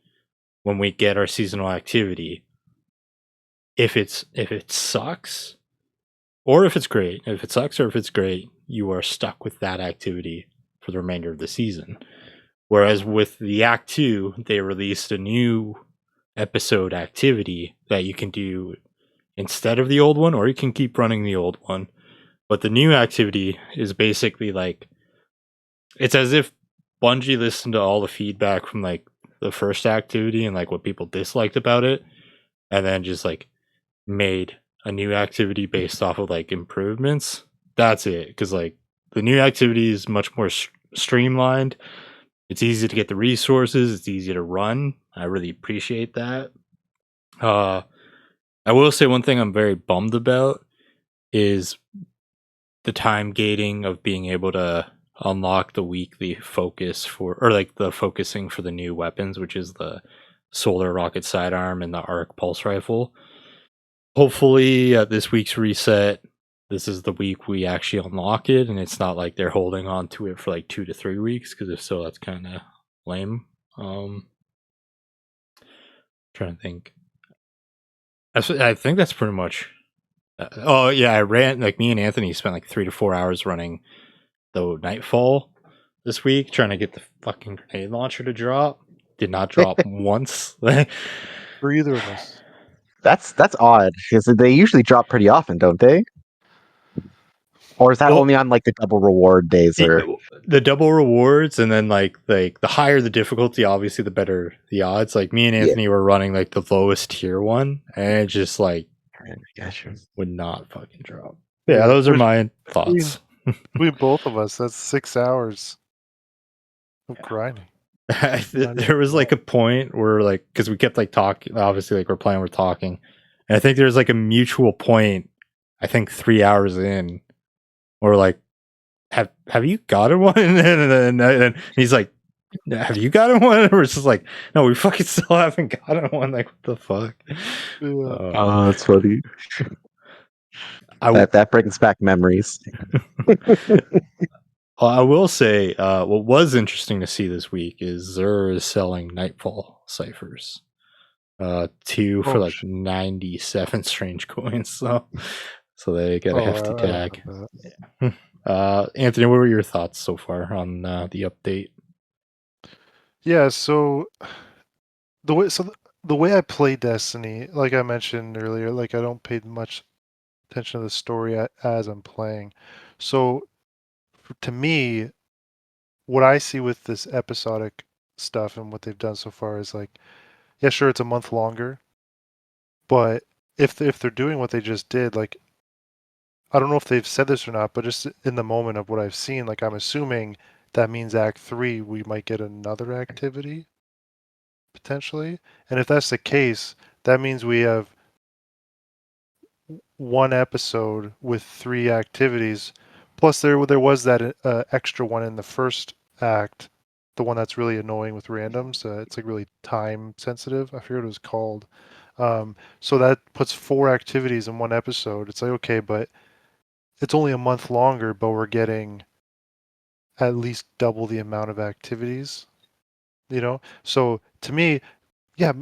when we get our seasonal activity, if it sucks or if it's great, if it sucks or if it's great, you are stuck with that activity for the remainder of the season. Whereas with the Act 2, they released a new episode activity that you can do instead of the old one, or you can keep running the old one. But the new activity is basically like, it's as if Bungie listened to all the feedback from like the first activity and like what people disliked about it, and then just like made a new activity based off of like improvements. That's it. Because like the new activity is much more streamlined. It's easy to get the resources. It's easy to run. I really appreciate that. I will say one thing I'm very bummed about is the time gating of being able to unlock the weekly focus for, or like the focusing for the new weapons, which is the solar rocket sidearm and the arc pulse rifle. Hopefully at this week's reset, this is the week we actually unlock it, and it's not like they're holding on to it for like 2 to 3 weeks, because if so, that's kind of lame. Trying to think. I think that's pretty much. Oh yeah, I ran, like, me and Anthony spent like 3 to 4 hours running the Nightfall this week, trying to get the fucking grenade launcher to drop. Did not drop once. For either of us. That's odd, because they usually drop pretty often, don't they? Or is that Well, only on like the double reward days? Or the double rewards, and then like the higher the difficulty, obviously the better the odds. Like, me and Anthony were running like the lowest tier one, and it just like would not fucking drop. Yeah, those are my thoughts. Between both of us, that's 6 hours of grinding. There was like a point where, like, because we kept like talking, obviously, like, we're playing, we're talking, and I think there's like a mutual point, I think 3 hours in, where like, have you gotten one? And he's like, have you gotten one? Or it's just like, no, we fucking still haven't gotten one. Like, what the fuck? oh, that's funny. I That brings back memories. I will say, what was interesting to see this week is Xur is selling Nightfall ciphers, 2 for like 97 strange coins. So they get a hefty tag. Anthony, what were your thoughts so far on the update? Yeah, so the way I play Destiny, like I mentioned earlier, like I don't pay much attention to the story as I'm playing. So to me, what I see with this episodic stuff and what they've done so far is like, yeah, sure, it's a month longer, but if they're doing what they just did, like, I don't know if they've said this or not, but just in the moment of what I've seen, like, I'm assuming that means Act 3 we might get another activity potentially, and if that's the case, that means we have one episode with 3 activities. Plus, there was that extra one in the first act, the one that's really annoying with randoms. It's like really time sensitive. I forget what it was called. So that puts 4 activities in one episode. It's like, okay, but it's only a month longer, but we're getting at least double the amount of activities. So to me, yeah,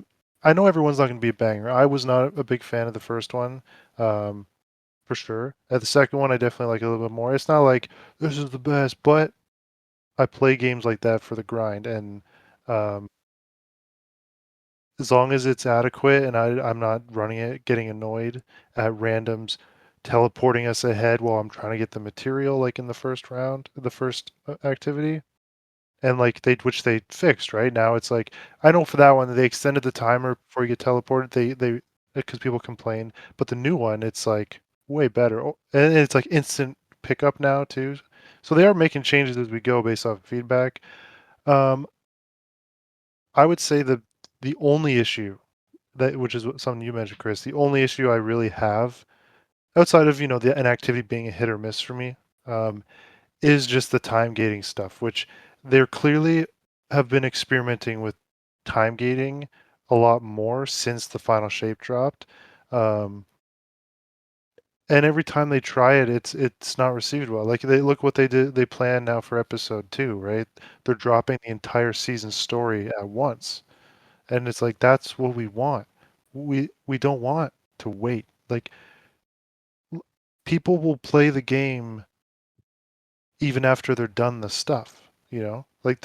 I know everyone's not going to be a banger. I was not a big fan of the first one. Um, for sure. At the second one, I definitely like it a little bit more. It's not like this is the best, but I play games like that for the grind, and um, as long as it's adequate and I'm not running it, getting annoyed at randoms teleporting us ahead while I'm trying to get the material, like in the first round, the first activity, and like which they fixed right now. It's like I know for that one they extended the timer before you get teleported. They because people complain, but the new one it's like way better, and it's like instant pickup now too. So they are making changes as we go based off feedback. Um, I would say the only issue that which is something you mentioned, Chris. The only issue I really have outside of an activity being a hit or miss for me. Um, is just the time gating stuff, which they're clearly have been experimenting with time gating a lot more since the final shape dropped. Um, and every time they try it, it's not received well. Like they look what they did. They plan now for episode 2, right? They're dropping the entire season story at once, and it's like that's what we want. We don't want to wait. Like people will play the game even after they're done the stuff. Like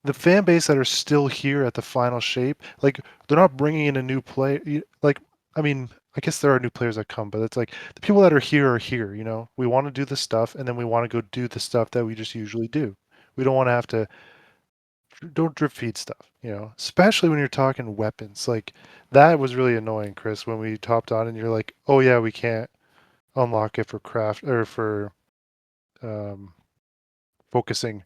the fan base that are still here at the final shape, like they're not bringing in a new player. Like, I mean, I guess there are new players that come, but it's like the people that are here are here. We want to do the stuff, and then we want to go do the stuff that we just usually do. We don't want to have to don't drip feed stuff. Especially when you're talking weapons. Like that was really annoying, Chris, when we topped on, and you're like, oh yeah, we can't unlock it for craft or for um, focusing.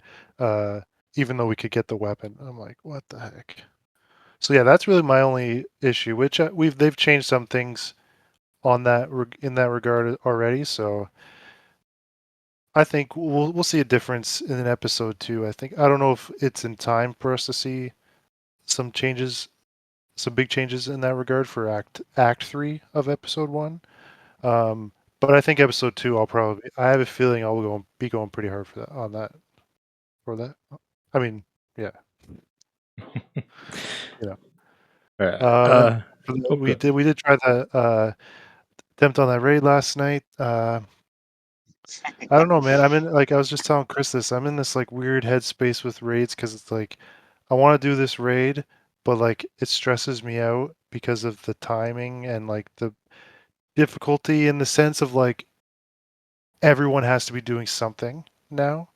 Even though we could get the weapon. I'm like, what the heck? So yeah, that's really my only issue. Which they've changed some things on that in that regard already. So I think we'll see a difference in episode 2. I don't know if it's in time for us to see some changes, some big changes in that regard for Act 3 of episode 1. But I think episode 2, I have a feeling I'll be going pretty hard for that on that for that. I mean, yeah. And we did try the attempt on that raid last night. I don't know, man. I was just telling Chris this. I'm in this like weird headspace with raids because it's like I want to do this raid, but like it stresses me out because of the timing and like the difficulty in the sense of like everyone has to be doing something now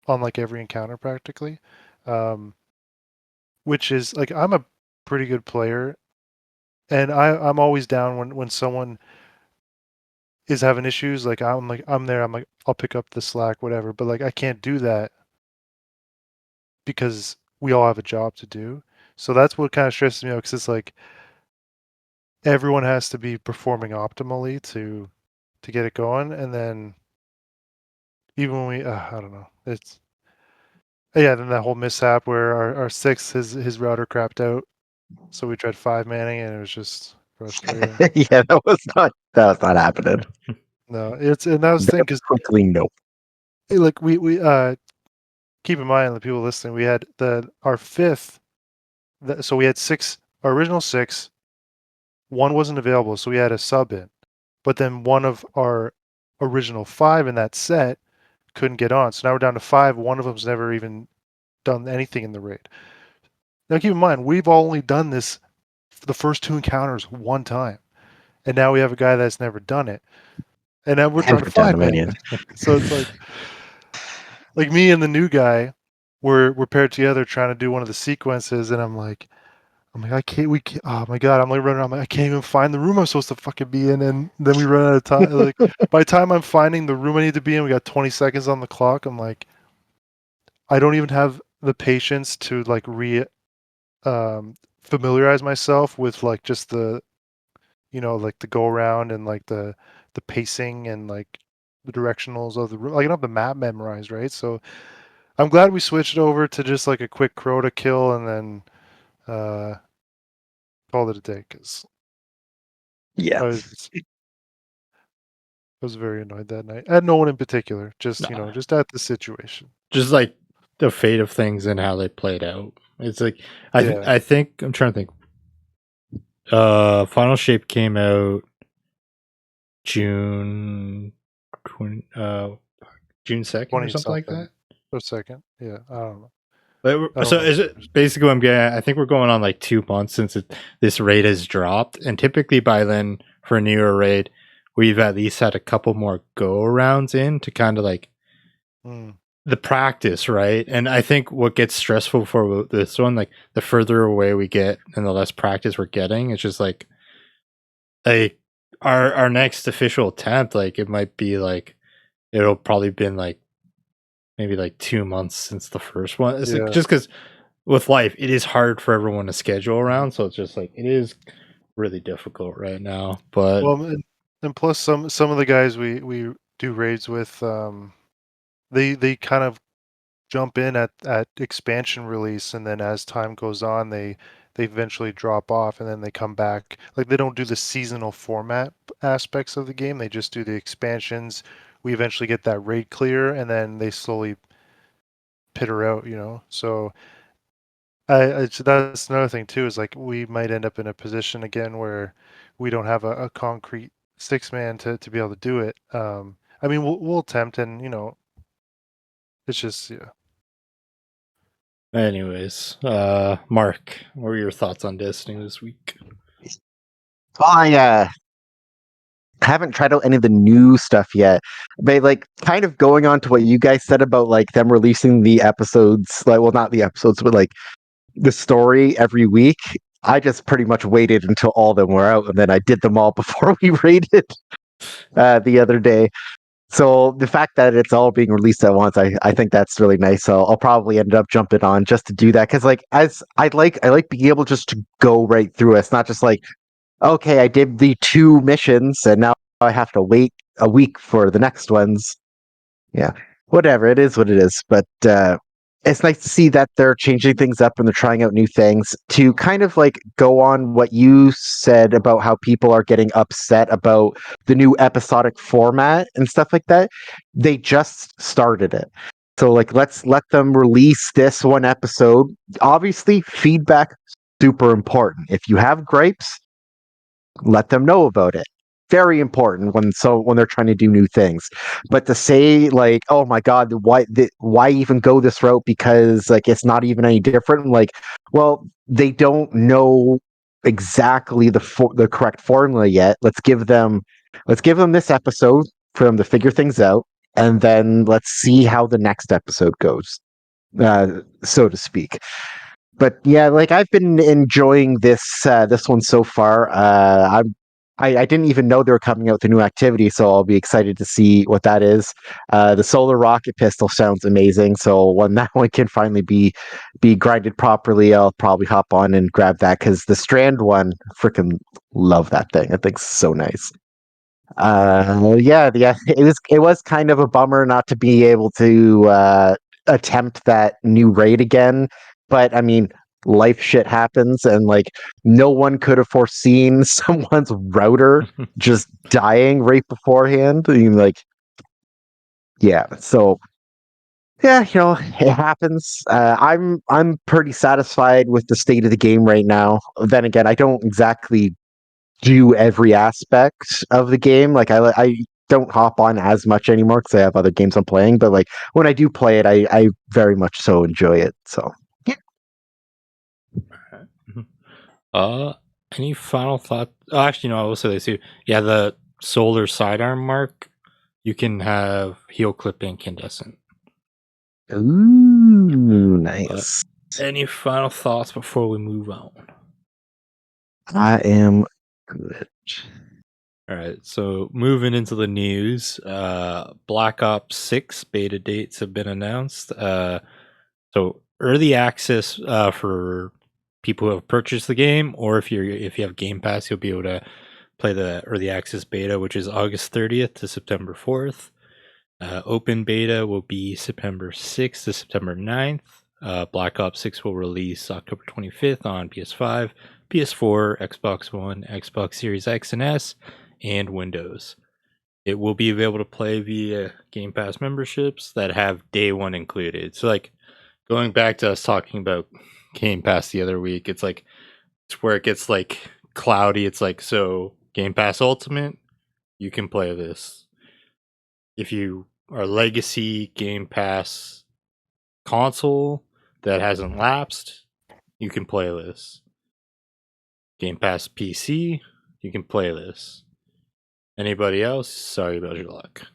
on like every encounter practically. Um, which is like I'm a pretty good player and I'm always down when someone is having issues. Like I'm there. I'm like I'll pick up the slack, whatever. But like I can't do that because we all have a job to do. So that's what kind of stresses me out because it's like everyone has to be performing optimally to get it going, and then even when we I don't know, it's yeah. Then that whole mishap where our sixth his router crapped out, so we tried 5-manning and it was just frustrating. Yeah, that was not happening. No, and that was the thing because Quickly, no. like we keep in mind the people listening, we had our fifth. So we had 6, our original 6. One wasn't available, so we had a sub in. But then one of our original 5 in that set couldn't get on. So now we're down to 5. One of them's never even done anything in the raid. Now keep in mind, we've only done this for the first 2 encounters one time. and now we have a guy that's never done it, and now we're trying to Never done find a man. minion. So it's like me and the new guy, we're paired together trying to do one of the sequences, and I'm like, I can't. We can't. Oh my god! I'm like running around. I can't even find the room I'm supposed to fucking be in, and then we run out of time. Like by the time I'm finding the room I need to be in, we got 20 seconds on the clock. I'm like, I don't even have the patience to like familiarize myself with like just the, like the go around and like the pacing and like the directionals of the room. Like I don't have the map memorized, right? So I'm glad we switched over to just like a quick crow to kill and then called it a day because Yeah. I was very annoyed that night. At no one in particular, just Nah. just at the situation. Just like the fate of things and how they played out. It's like Yeah. I think I'm trying to think. Final Shape came out June 20, June 2nd or 20 something like something that. or second. Yeah, I don't know. So is it basically what I'm getting? I think we're going on like 2 months since this raid has dropped, and typically by then for a newer raid, we've at least had a couple more go arounds in to kind of like the practice, right? And I think what gets stressful for this one, like the further away we get and the less practice we're getting, it's just like our next official attempt, like it might be like it'll probably been like maybe like 2 months since the first one. It's like, just because with life, it is hard for everyone to schedule around, so it's just like it is really difficult right now. But well, and plus some of the guys we do raids with, they kind of jump in at expansion release, and then as time goes on, they eventually drop off, and then they come back. Like they don't do the seasonal format aspects of the game; they just do the expansions. We eventually get that raid clear, and then they slowly peter out. So that's another thing too. Is like we might end up in a position again where we don't have a concrete 6-man to be able to do it. I mean, we'll attempt, and it's just anyways, Mark, what were your thoughts on Destiny this week? Well, I haven't tried out any of the new stuff yet, but like kind of going on to what you guys said about like them releasing the episodes, like well, not the episodes, but like the story every week. I just pretty much waited until all of them were out, and then I did them all before we raided the other day. So the fact that it's all being released at once, I think that's really nice. So I'll probably end up jumping on just to do that because like as I like being able just to go right through it. It's not just like okay, I did the 2 missions and now I have to wait a week for the next ones. Yeah, whatever. It is what it is. But it's nice to see that they're changing things up and they're trying out new things to kind of like go on what you said about how people are getting upset about the new episodic format and stuff like that. They just started it. So like let's let them release this one episode. Obviously, feedback super important. If you have gripes, let them know about it. Very important when they're trying to do new things. But to say like, oh my god, why even go this route because like it's not even any different? Like, well, they don't know exactly the correct formula yet. Let's give them this episode for them to figure things out, and then let's see how the next episode goes, so to speak. But yeah, like I've been enjoying this one so far. I didn't even know they were coming out with a new activity, so I'll be excited to see what that is. The solar rocket pistol sounds amazing, so when that one can finally be grinded properly, I'll probably hop on and grab that because the strand one, freaking love that thing. I think it's so nice. Yeah, it was kind of a bummer not to be able to attempt that new raid again, but I mean, life shit happens, and like no one could have foreseen someone's router just dying right beforehand. I mean, like, yeah, so yeah, it happens. I'm pretty satisfied with the state of the game right now. Then again, I don't exactly do every aspect of the game. Like I don't hop on as much anymore because I have other games I'm playing. But like when I do play it, I very much so enjoy it. So yeah. Any final thought? Oh, actually, no. I will say this too. Yeah, the solar sidearm mark. You can have heel clip incandescent. Ooh, nice. Any final thoughts before we move on? I am good. All right, so moving into the news, Black Ops 6 beta dates have been announced. So early access for people who have purchased the game, or if you have Game Pass, you'll be able to play the early access beta, which is August 30th to September 4th. Open beta will be September 6th to September 9th. Black Ops 6 will release October 25th on PS5, PS4, Xbox One, Xbox Series X and S, and Windows. It will be available to play via Game Pass memberships that have day one included. So, like, going back to us talking about Game Pass the other week, it's like, it's where it gets like cloudy. It's like, so Game Pass Ultimate, you can play this. If you are Legacy Game Pass console that hasn't lapsed, you can play this. Game Pass PC, you can play this. Anybody else? Sorry about your luck.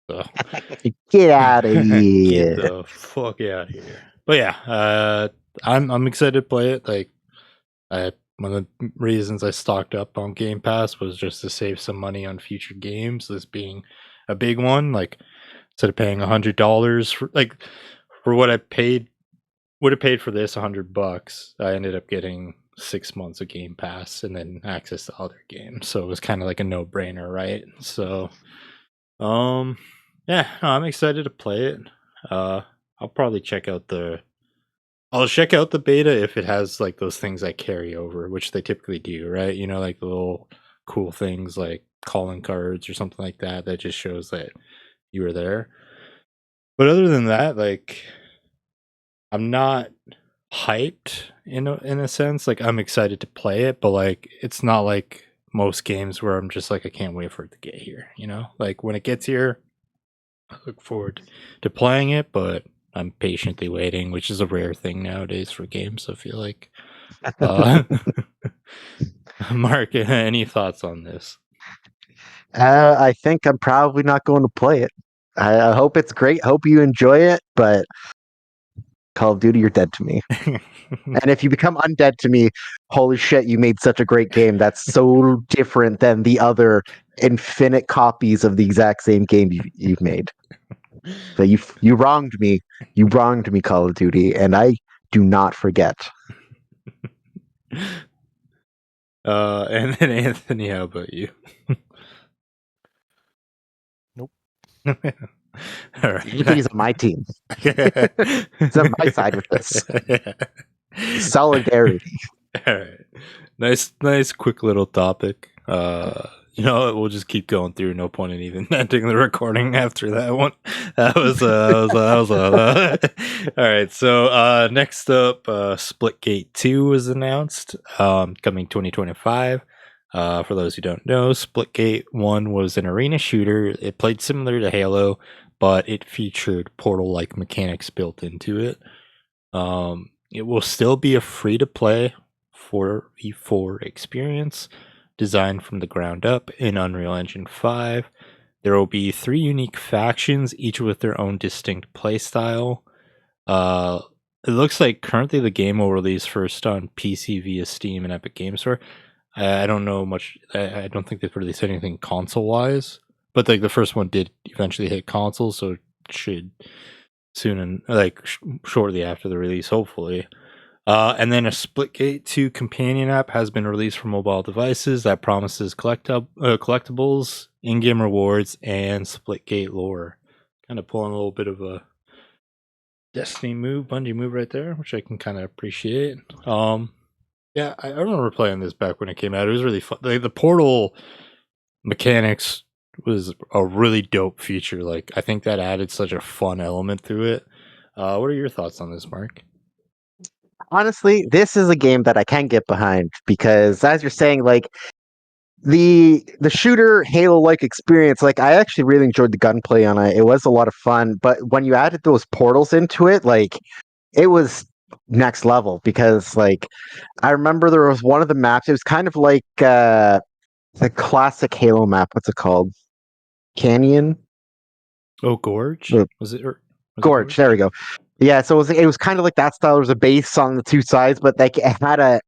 So, Get out of get here. the fuck out of here. But yeah, I'm excited to play it. Like, one of the reasons I stocked up on Game Pass was just to save some money on future games. This being a big one. Like, instead of paying $100 for what I would have paid for this $100, I ended up getting 6 months of Game Pass and then access to other games. So it was kind of like a no-brainer, right? So, yeah, no, I'm excited to play it. I'll probably check out the beta if it has like those things that carry over, which they typically do, right? You know, like the little cool things like calling cards or something like that that just shows that you were there. But other than that, like, I'm not hyped in a sense. Like, I'm excited to play it, but like, it's not like most games where I'm just like, I can't wait for it to get here. You know, like when it gets here, I look forward to playing it, but I'm patiently waiting, which is a rare thing nowadays for games. I feel like. Mark, any thoughts on this? I think I'm probably not going to play it. I hope it's great. Hope you enjoy it, but Call of Duty, you're dead to me. And if you become undead to me, holy shit, you made such a great game. That's so different than the other infinite copies of the exact same game you've made. So you wronged me. You wronged me, Call of Duty, and I do not forget. And then Anthony, how about you? Nope. All right. Anthony's on my team. He's on my side with this. Solidarity. All right. Nice, quick little topic. You know what? We'll just keep going through. No point in even ending the recording after that one. That was all right. So next up, Splitgate 2 was announced, coming 2025. For those who don't know, Splitgate 1 was an arena shooter. It played similar to Halo, but it featured Portal-like mechanics built into it. It will still be a free-to-play 4v4 experience, designed from the ground up in Unreal Engine 5. There will be 3 unique factions, each with their own distinct playstyle. It looks like currently the game will release first on PC via Steam and Epic Games Store. I don't know much. I don't think they've released anything console-wise, but like the first one did eventually hit consoles, so it should soon and like shortly after the release, hopefully. And then a Splitgate 2 companion app has been released for mobile devices that promises collectibles, in-game rewards, and Splitgate lore. Kind of pulling a little bit of a Destiny move, Bungie move right there, which I can kind of appreciate. Yeah, I remember playing this back when it came out. It was really fun. Like, the Portal mechanics was a really dope feature. Like, I think that added such a fun element to it. What are your thoughts on this, Mark? Honestly, this is a game that I can get behind because, as you're saying, like the shooter Halo-like experience, like I actually really enjoyed the gunplay on it. It was a lot of fun, but when you added those portals into it, like it was next level because like I remember there was one of the maps. It was kind of like the classic Halo map. What's it called? Canyon? Oh, Gorge? The Was it Gorge. There we go. Yeah, so it was kind of like that style. There was a base on the two sides, but like it had a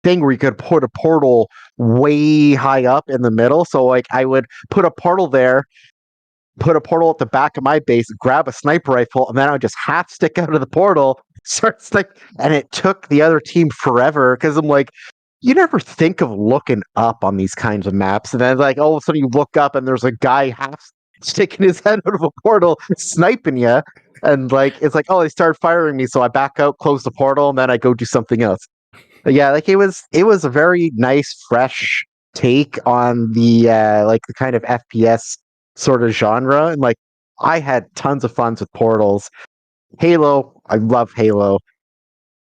thing where you could put a portal way high up in the middle. So like I would put a portal there, put a portal at the back of my base, grab a sniper rifle, and then I would just half stick out of the portal, start stick, and it took the other team forever because I'm like, you never think of looking up on these kinds of maps, and then like all of a sudden you look up and there's a guy half sticking his head out of a portal, sniping you, and like it's like, oh, they started firing me, so I back out, close the portal, and then I go do something else. But yeah, like it was a very nice, fresh take on the like the kind of FPS sort of genre. And like I had tons of fun with Portals. Halo, I love Halo.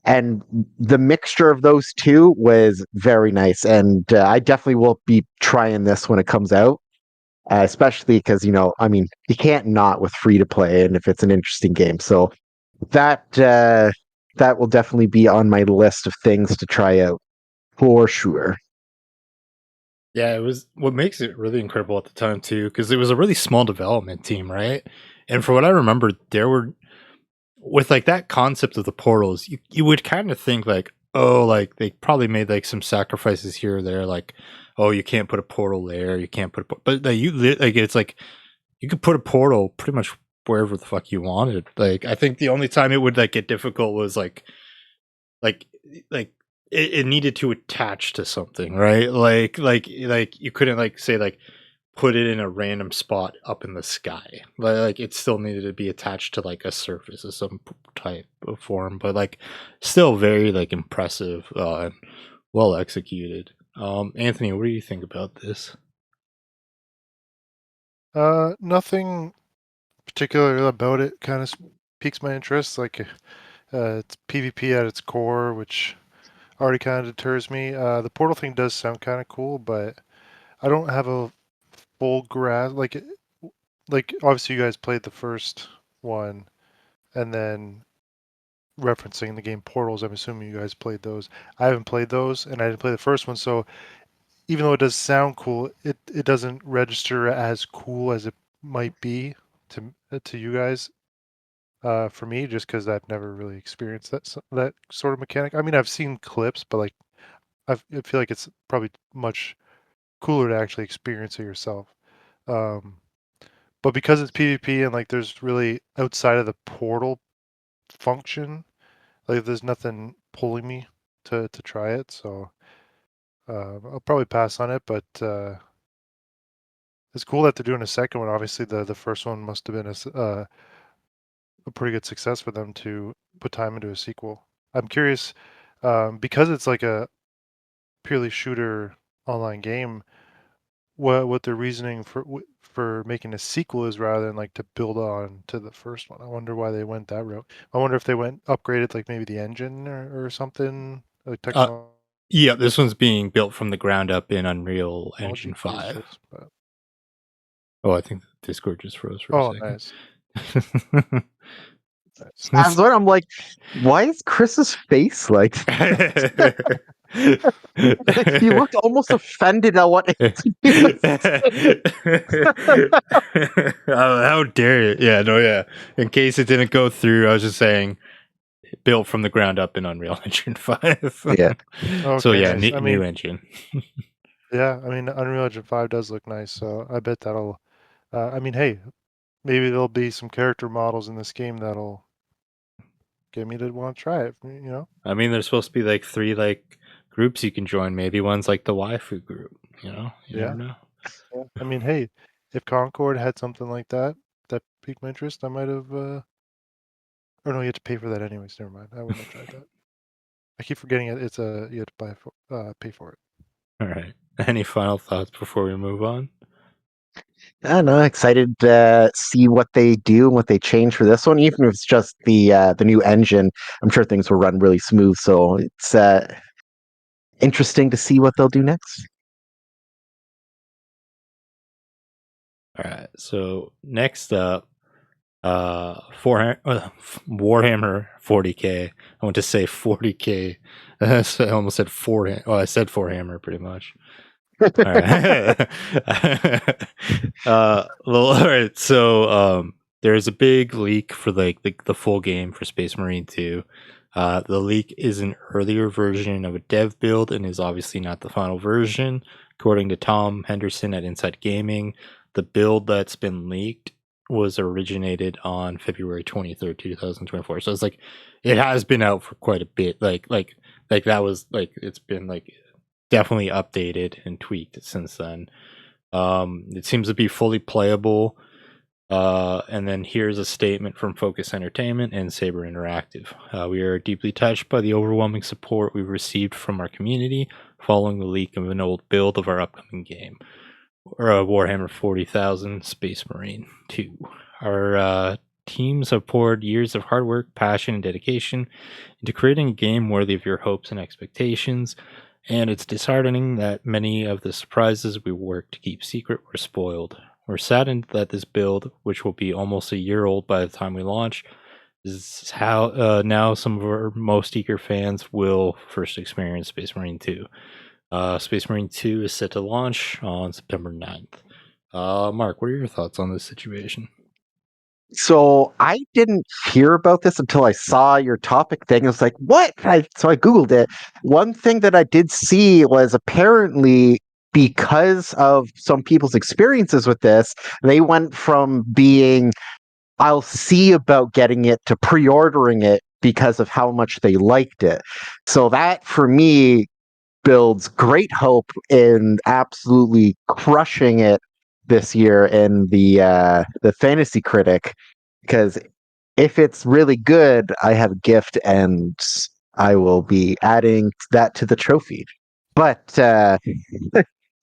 And the mixture of those two was very nice. And I definitely will be trying this when it comes out, especially because, I mean, you can't not with free to play and if it's an interesting game. So that that will definitely be on my list of things to try out for sure. Yeah, it was what makes it really incredible at the time too, because it was a really small development team, right? And for what I remember, there were with like that concept of the portals, you would kind of think like, oh, like they probably made like some sacrifices here or there, like, oh, you can't put a portal there, you can't put but like, like it's like you could put a portal pretty much wherever the fuck you wanted. Like I think the only time it would like get difficult was like like it needed to attach to something, right? Like you couldn't like say like put it in a random spot up in the sky. Like it still needed to be attached to like a surface of some type of form, but like still very like impressive and well executed. Anthony, what do you think about this? Nothing particular about it kind of piques my interest. Like, it's PvP at its core, which already kind of deters me. The portal thing does sound kind of cool, but I don't have a full grasp. Like obviously you guys played the first one, and then referencing the game Portals, I'm assuming you guys played those. I haven't played those, and I didn't play the first one, so even though it does sound cool, it doesn't register as cool as it might be to you guys. For me, just because I've never really experienced that sort of mechanic. I mean, I've seen clips, but like I feel like it's probably much cooler to actually experience it yourself. Um, but because it's PvP and like there's really outside of the portal function, like there's nothing pulling me to try it. So I'll probably pass on it. But it's cool that they're doing a second one. Obviously, the first one must have been a pretty good success for them to put time into a sequel. I'm curious because it's like a purely shooter online game. What their reasoning for making a sequel is rather than like to build on to the first one. I wonder why they went that route. I wonder if they went upgraded like maybe the engine or something like technology Yeah, this one's being built from the ground up in Unreal Engine 5. basis. But Oh, I think Discord just froze for a oh, second. nice. Nice. That's what I'm like. Why is Chris's face like? He looked almost offended at what he was saying. How dare you? Yeah, no, yeah. In case it didn't go through, I was just saying built from the ground up in Unreal Engine 5. Yeah. So Okay, yeah, nice. I new mean, engine. yeah, I mean, Unreal Engine 5 does look nice, so I bet that'll. I mean, hey, maybe there'll be some character models in this game that'll get me to want to try it. You know? I mean, there's supposed to be like 3 like groups you can join. Maybe one's like the waifu group. You never Yeah. know. Yeah. I mean, hey, if Concord had something like that that piqued my interest, I might have. Or no, you had to pay for that anyways. Never mind. I wouldn't have tried that. I keep forgetting it. It's you have to pay for it. All right. Any final thoughts before we move on? I don't know. Excited to see what they do and what they change for this one. Even if it's just the new engine, I'm sure things will run really smooth. So it's interesting to see what they'll do next. All right. So next up, Warhammer 40k. I want to say 40k. So I almost said I said Warhammer pretty much. All right. Well, all right. So there's a big leak for like the full game for Space Marine 2. The leak is an earlier version of a dev build and is obviously not the final version. According to Tom Henderson at Inside Gaming, the build that's been leaked was originated on February 23rd, 2024. So it's like it has been out for quite a bit. Like that was like it's been like definitely updated and tweaked since then. It seems to be fully playable. And then here's a statement from Focus Entertainment and Saber Interactive. We are deeply touched by the overwhelming support we've received from our community following the leak of an old build of our upcoming game, Warhammer 40,000 Space Marine 2. Our teams have poured years of hard work, passion, and dedication into creating a game worthy of your hopes and expectations, and it's disheartening that many of the surprises we worked to keep secret were spoiled. We're saddened that this build, which will be almost a year old by the time we launch, is how now some of our most eager fans will first experience Space Marine 2. Space Marine 2 is set to launch on September 9th. Mark, what are your thoughts on this situation? So I didn't hear about this until I saw your topic thing. I was like, what? So I Googled it. One thing that I did see was apparently because of some people's experiences with this, they went from being, I'll see about getting it to pre-ordering it because of how much they liked it. So that for me builds great hope in absolutely crushing it this year in the Fantasy Critic, because if it's really good, I have a gift and I will be adding that to the trophy. But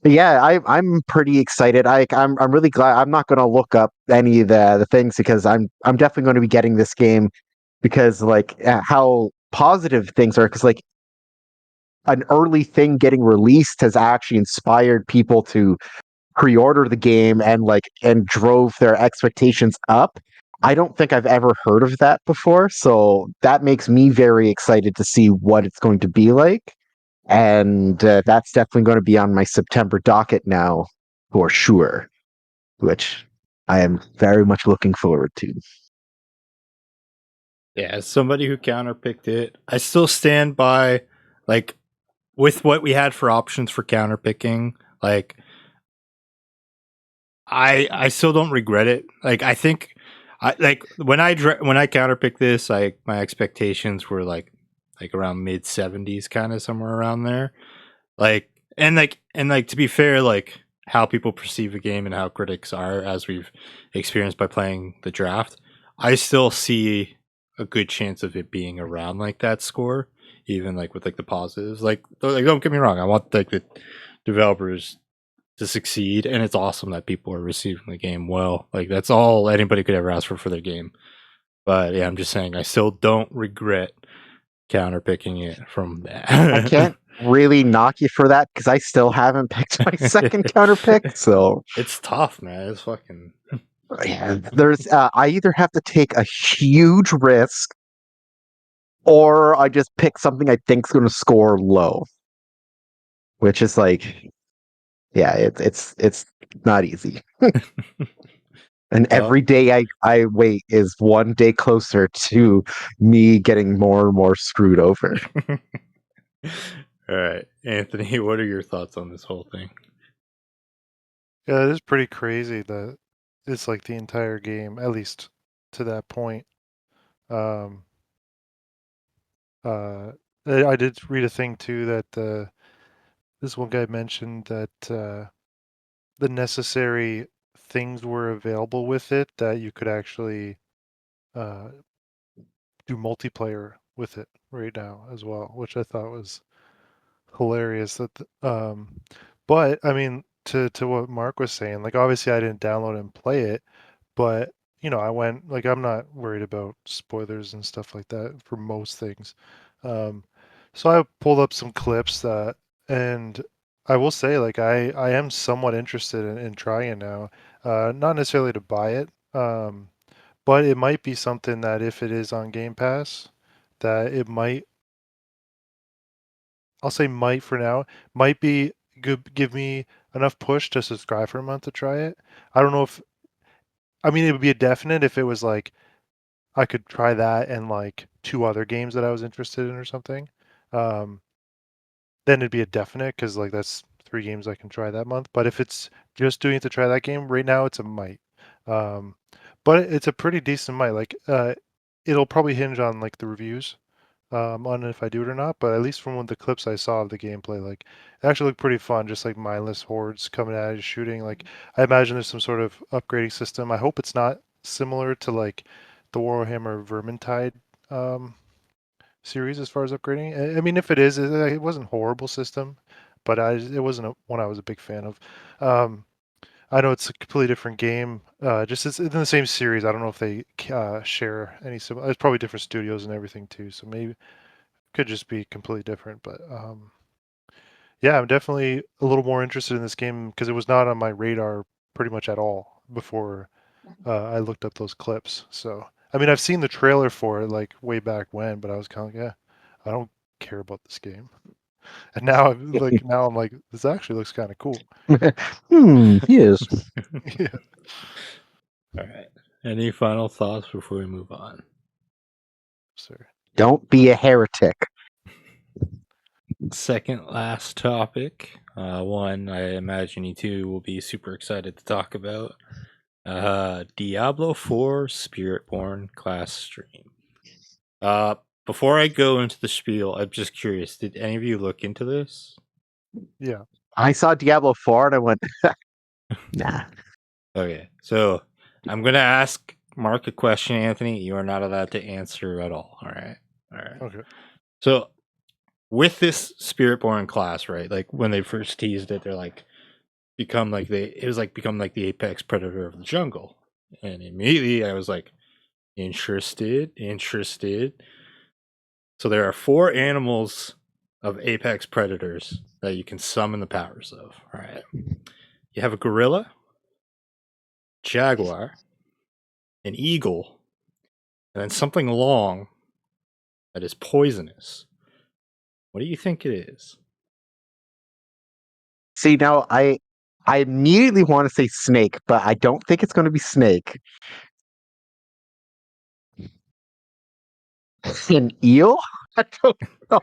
yeah, I'm pretty excited. I'm really glad. I'm not going to look up any of the things because I'm definitely going to be getting this game because like how positive things are. Because like an early thing getting released has actually inspired people to pre-order the game and drove their expectations up. I don't think I've ever heard of that before, so that makes me very excited to see what it's going to be like. And that's definitely going to be on my September docket now for sure, which I am very much looking forward to. Yeah, as somebody who counterpicked it, I still stand by like with what we had for options for counterpicking. Like I still don't regret it. Like I think I like when I counterpicked this, my expectations were like around mid 70s, kind of somewhere around there. Like and to be fair, like how people perceive a game and how critics are, as we've experienced by playing the draft, I still see a good chance of it being around like that score, even like with like the positives. Like don't get me wrong, I want like the developers to succeed, and it's awesome that people are receiving the game well. Like that's all anybody could ever ask for their game. But yeah, I'm just saying I still don't regret counterpicking it from that. I can't really knock you for that because I still haven't picked my second counterpick. So it's tough, man. It's fucking yeah, there's I either have to take a huge risk or I just pick something I think's going to score low, which is like, yeah, it's not easy. And well. every day I wait is one day closer to me getting more and more screwed over. All right, Anthony, what are your thoughts on this whole thing? Yeah, it is pretty crazy that it's like the entire game, at least to that point. Um, I did read a thing too that this one guy mentioned that the necessary things were available with it that you could actually uh, do multiplayer with it right now as well, which I thought was hilarious. But I mean, to what Mark was saying, like obviously I didn't download and play it, but I went like I'm not worried about spoilers and stuff like that for most things. Um, so I pulled up some clips and I will say like I am somewhat interested in trying it now. Not necessarily to buy it, but it might be something that if it is on Game Pass, that it might. I'll say might for now. Might be good. Give me enough push to subscribe for a month to try it. I don't know if. I mean, it would be a definite if it was like I could try that and like 2 other games that I was interested in or something. Um, then it'd be a definite because like that's 3 games I can try that month. But if it's just doing it to try that game, right now it's a might. Um, but it's a pretty decent might. Like it'll probably hinge on like the reviews on if I do it or not. But at least from the clips I saw of the gameplay, like it actually looked pretty fun. Just like mindless hordes coming at you, shooting. Like I imagine there's some sort of upgrading system. I hope it's not similar to like the Warhammer Vermintide series as far as upgrading. I mean, if it is, it wasn't a horrible system, but it wasn't one I was a big fan of. Um, I know it's a completely different game. Just it's in the same series. I don't know if they share any similar. It's probably different studios and everything too. So maybe could just be completely different. But yeah, I'm definitely a little more interested in this game because it was not on my radar pretty much at all before I looked up those clips. So I mean, I've seen the trailer for it like way back when, but I was kind of like, yeah, I don't care about this game. And now I'm like, this actually looks kind of cool. Yes. Yeah. All right. Any final thoughts before we move on? Sorry. Don't be a heretic. Second last topic. One I imagine you two will be super excited to talk about. Diablo 4 Spiritborn class stream. Before I go into the spiel, I'm just curious, did any of you look into this? Yeah. I saw Diablo 4 and I went, nah. Okay, so I'm gonna ask Mark a question, Anthony. You are not allowed to answer at all. All right. Okay. So with this Spiritborn class, right? Like when they first teased it, they're like become like the apex predator of the jungle, and immediately I was like interested. So there are 4 animals of apex predators that you can summon the powers of. All right. You have a gorilla, jaguar, an eagle, and then something long that is poisonous. What do you think it is? See, now I immediately want to say snake, but I don't think it's going to be snake. An eel? I don't know.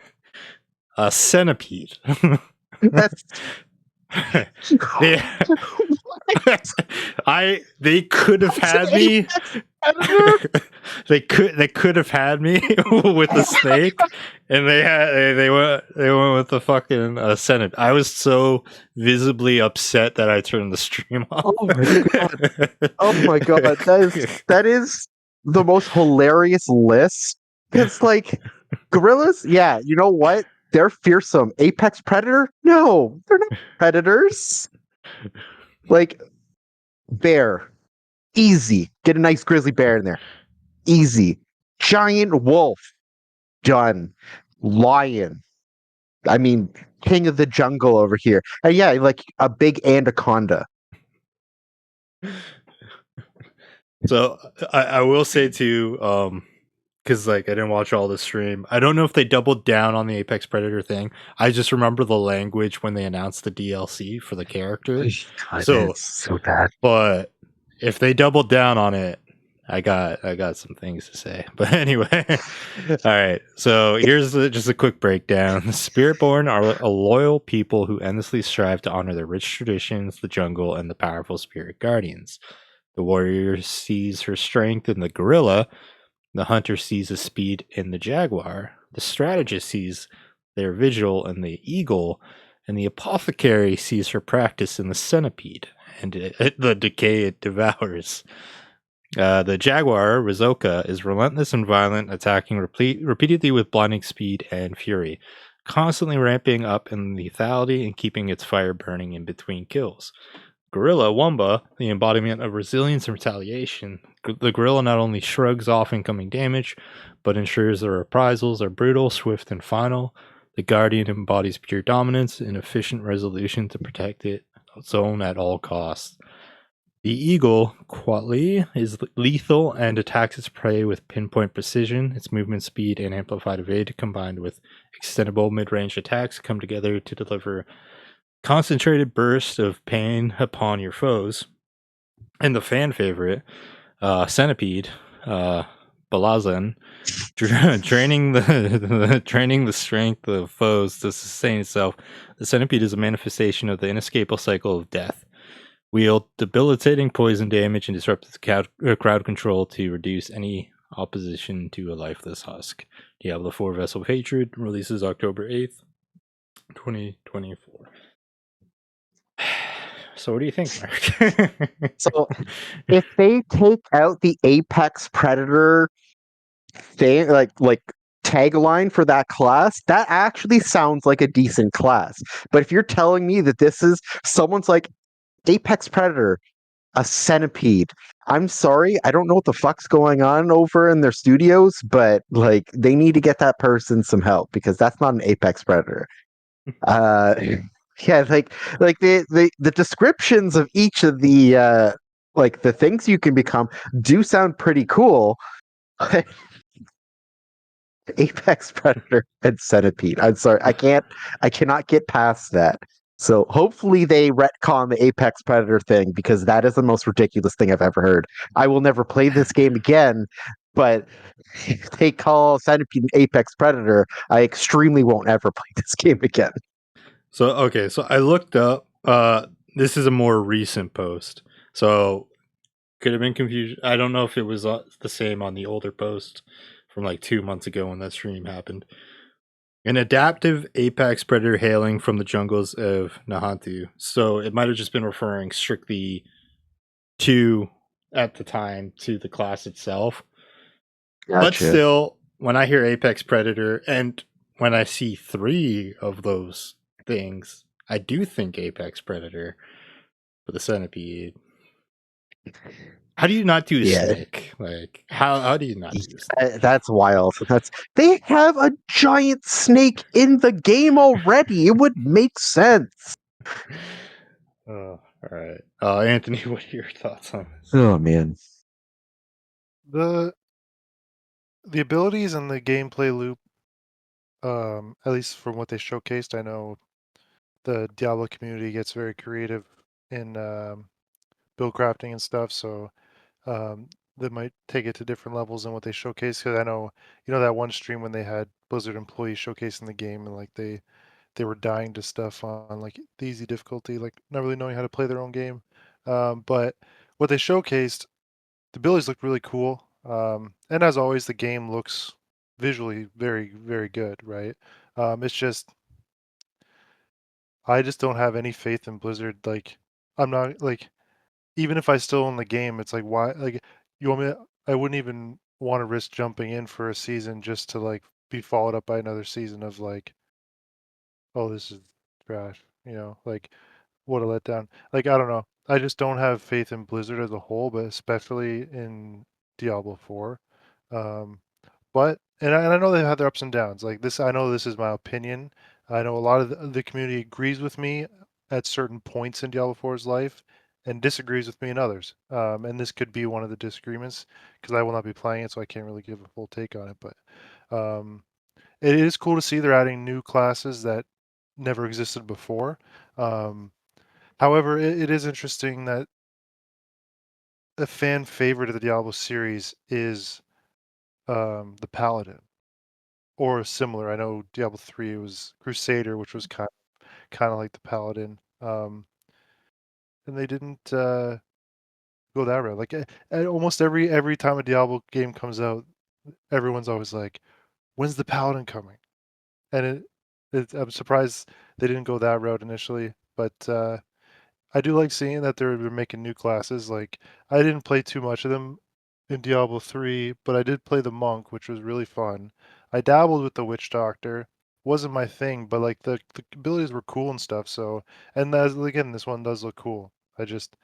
A centipede. That's they, they could have had me. they could have had me with the snake, and they went with the fucking centipede. I was so visibly upset that I turned the stream off. Oh my god! Oh my god! That is the most hilarious list. It's like gorillas. Yeah, you know what? They're fearsome. Apex predator? No, they're not predators. Like bear, easy. Get a nice grizzly bear in there. Easy. Giant wolf, done. Lion. I mean, king of the jungle over here. And yeah, like a big anaconda. So I will say too, because like I didn't watch all the stream. I don't know if they doubled down on the Apex Predator thing. I just remember the language when they announced the DLC for the character. God, So it's so bad. But if they doubled down on it, I got some things to say. But anyway, all right. So here's just a quick breakdown. The Spiritborn are a loyal people who endlessly strive to honor their rich traditions, the jungle, and the powerful spirit guardians. The warrior sees her strength in the gorilla. The hunter sees his speed in the jaguar. The strategist sees their vigil in the eagle. And the apothecary sees her practice in the centipede and the decay it devours. The jaguar, Rizoka, is relentless and violent, attacking repeatedly with blinding speed and fury, constantly ramping up in lethality and keeping its fire burning in between kills. Gorilla, Wumba, the embodiment of resilience and retaliation. The gorilla not only shrugs off incoming damage, but ensures the reprisals are brutal, swift, and final. The Guardian embodies pure dominance and efficient resolution to protect its own at all costs. The eagle, Quatli, is lethal and attacks its prey with pinpoint precision. Its movement speed and amplified evade combined with extendable mid-range attacks come together to deliver concentrated bursts of pain upon your foes. And the fan favorite, Centipede, Balazan, training the strength of foes to sustain itself. The Centipede is a manifestation of the inescapable cycle of death. Wield debilitating poison damage and disrupt the crowd control to reduce any opposition to a lifeless husk. Diablo 4 Vessel of Hatred releases October 8th, 2024. So what do you think, Mark? So if they take out the Apex Predator thing, like tagline for that class, that actually sounds like a decent class. But if you're telling me that this is someone's like Apex Predator, a centipede, I'm sorry, I don't know what the fuck's going on over in their studios, but like they need to get that person some help because that's not an Apex Predator. Uh yeah, like the descriptions of each of the like the things you can become do sound pretty cool. Apex Predator and Centipede. I'm sorry, I cannot get past that. So hopefully they retcon the Apex Predator thing because that is the most ridiculous thing I've ever heard. I will never play this game again, but if they call Centipede an Apex Predator, I extremely won't ever play this game again. So I looked up. This is a more recent post, so could have been confusion. I don't know if it was the same on the older post from like 2 months ago when that stream happened. An adaptive apex predator hailing from the jungles of Nahantu. So it might have just been referring strictly to, at the time, to the class itself. But still, when I hear apex predator and when I see 3 of those things, I do think apex predator for the centipede. How do you not do a snake? Like how do you not do a snake? That's wild. They have a giant snake in the game already. It would make sense. Oh, all right. Anthony, what are your thoughts on this? Oh man. The abilities and the gameplay loop, at least from what they showcased, I know the Diablo community gets very creative in build crafting and stuff, so they might take it to different levels than what they showcase. Because I know, that one stream when they had Blizzard employees showcasing the game and like they were dying to stuff on like the easy difficulty, like not really knowing how to play their own game. But what they showcased, the abilities looked really cool. And as always, the game looks visually very, very good, right? It's just I just don't have any faith in Blizzard. Like I'm not like even if I still own the game, it's like why like you want me to, I wouldn't even want to risk jumping in for a season just to like be followed up by another season of like, oh, this is trash, like what a letdown. Like I don't know. I just don't have faith in Blizzard as a whole, but especially in Diablo 4. Um, but and I know they've had their ups and downs. Like this, I know this is my opinion. I know a lot of the community agrees with me at certain points in Diablo 4's life and disagrees with me in others. And this could be one of the disagreements because I will not be playing it, so I can't really give a full take on it. But it is cool to see they're adding new classes that never existed before. However, it is interesting that a fan favorite of the Diablo series is the Paladin or similar. I know Diablo 3 was Crusader, which was kind of like the Paladin. And they didn't go that route. Like almost every time a Diablo game comes out, everyone's always like, "When's the Paladin coming?" And I'm surprised they didn't go that route initially, but I do like seeing that they're making new classes. Like I didn't play too much of them in Diablo 3, but I did play the monk, which was really fun. I dabbled with the witch doctor. Wasn't my thing, but like the abilities were cool and stuff. So, and again, this one does look cool. I just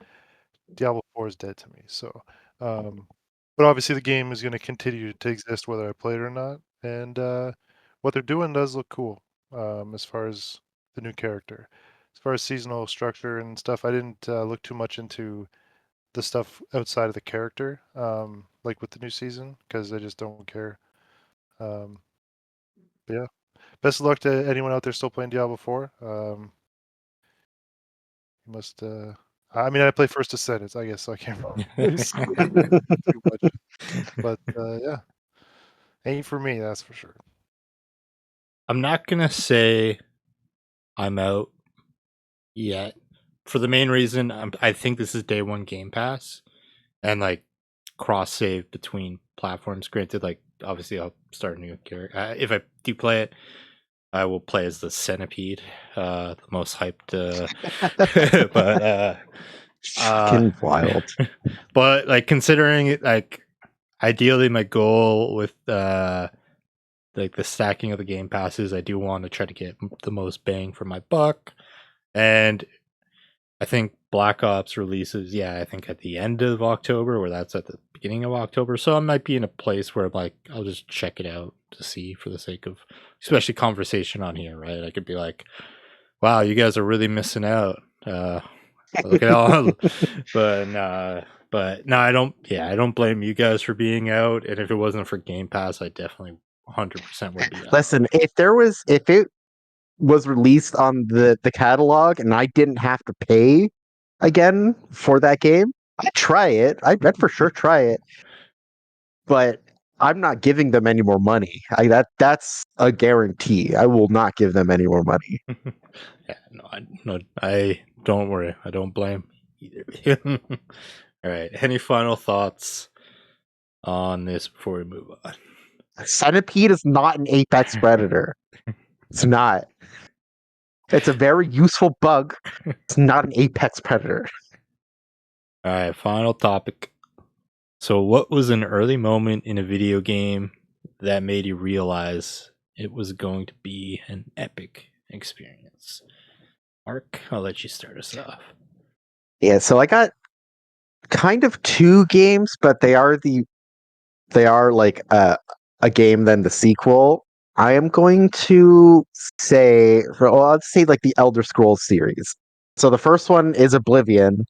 Diablo 4 is dead to me. So, um, but obviously the game is going to continue to exist whether I play it or not. And what they're doing does look cool as far as the new character. As far as seasonal structure and stuff, I didn't look too much into the stuff outside of the character, like with the new season, because I just don't care. But yeah, best of luck to anyone out there still playing Diablo 4. You must. I mean, I play first Descendant, I guess, so I can't really too much. But yeah, ain't for me, that's for sure. I'm not gonna say I'm out yet, for the main reason I think this is day one Game Pass, and like cross save between platforms. Granted, like obviously I'll start a new character. If I do play it, I will play as the Centipede, the most hyped. But Fucking wild. but like considering it, like ideally my goal with like the stacking of the game passes, I do want to try to get the most bang for my buck. And I think Black Ops releases, yeah, I think at the end of October, or that's at the beginning of October. So I might be in a place where I'm like, I'll just check it out to see, for the sake of especially conversation on here, right? I could be like, wow, you guys are really missing out. Look at all, but no, I don't. Yeah, I don't blame you guys for being out. And if it wasn't for Game Pass, I definitely 100% would be out. Listen, if it was released on the catalog and I didn't have to pay again for that game, I'd try it. I'd for sure try it. But I'm not giving them any more money. That's a guarantee. I will not give them any more money. Yeah, I don't worry. I don't blame either of you. All right. Any final thoughts on this before we move on? Centipede is not an apex predator. It's not. It's a very useful bug. It's not an apex predator. All right. Final topic. So, what was an early moment in a video game that made you realize it was going to be an epic experience? Mark, I'll let you start us off. Yeah, so I got kind of two games, but they are like a game then the sequel. I am going to say I'd say like the Elder Scrolls series. So the first one is Oblivion,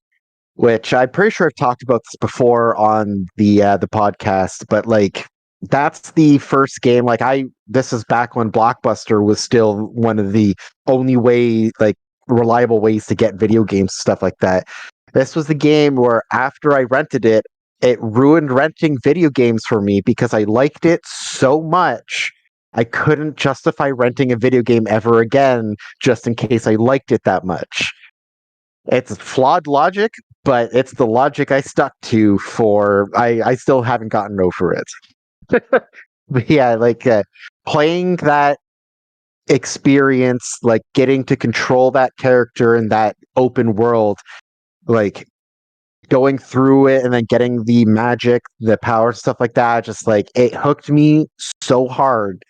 which I'm pretty sure I've talked about this before on the podcast, but like that's the first game. Like this is back when Blockbuster was still one of the only like reliable ways to get video games, stuff like that. This was the game where after I rented it, it ruined renting video games for me because I liked it so much. I couldn't justify renting a video game ever again just in case I liked it that much. It's flawed logic, but it's the logic I stuck to for I still haven't gotten over it. But yeah, like playing that experience, like getting to control that character in that open world, like going through it and then getting the magic, the power, stuff like that, just like it hooked me so hard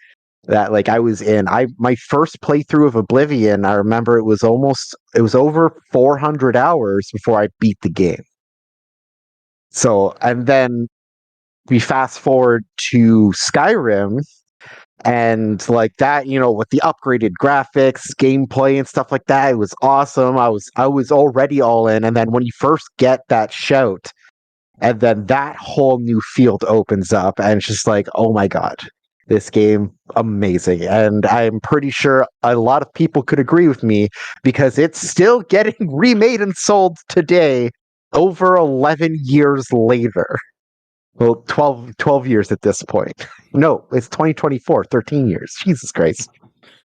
that like I was in. My first playthrough of Oblivion, I remember it was over 400 hours before I beat the game. So, and then we fast forward to Skyrim, and like that, with the upgraded graphics, gameplay and stuff like that, it was awesome. I was already all in, and then when you first get that shout, and then that whole new field opens up, and it's just like, oh my god, this game, amazing. And I'm pretty sure a lot of people could agree with me because it's still getting remade and sold today, over 11 years later. Well, 12 years at this point. No, it's 2024, 13 years. Jesus Christ.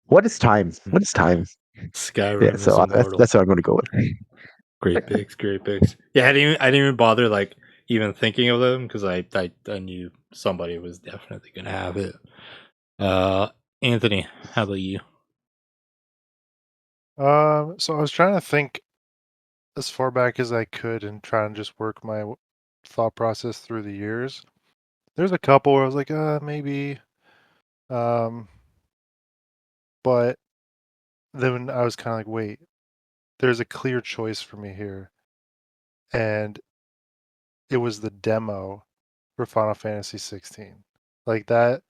What is time? What is time? Skyrim Yeah, is so immortal. that's what I'm going to go with. Great picks, great picks. Yeah, I didn't even bother like even thinking of them because I knew somebody was definitely gonna have it. Anthony, how about you? So I was trying to think as far back as I could and try and just work my thought process through the years. There's a couple where I was like, maybe. But then I was kind of like, wait, there's a clear choice for me here. And it was the demo for Final Fantasy 16. Like that,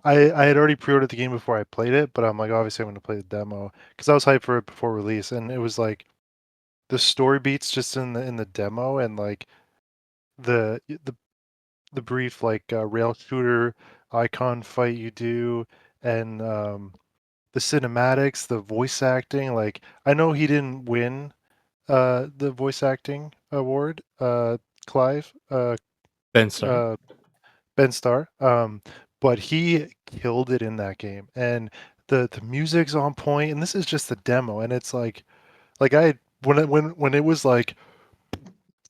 I had already pre-ordered the game before I played it, but I'm like, obviously I'm going to play the demo because I was hyped for it before release, and it was like the story beats just in the demo, and like the brief like rail shooter icon fight you do, and the cinematics, the voice acting. Like, I know he didn't win the voice acting award, Clive, Ben Starr. Ben Starr, but he killed it in that game, and the music's on point. And this is just the demo, and it's like I when it was like,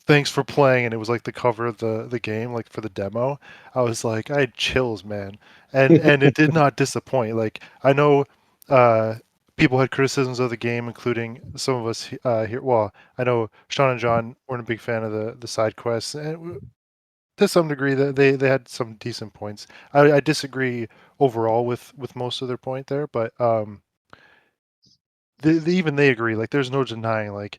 thanks for playing, and it was like the cover of the game, like for the demo, I was like, I had chills, man. And it did not disappoint. Like, I know people had criticisms of the game, including some of us here. Well, I know Sean and John weren't a big fan of the side quests, and to some degree that they had some decent points. I disagree overall with most of their point there, but even they agree. Like, there's no denying, like,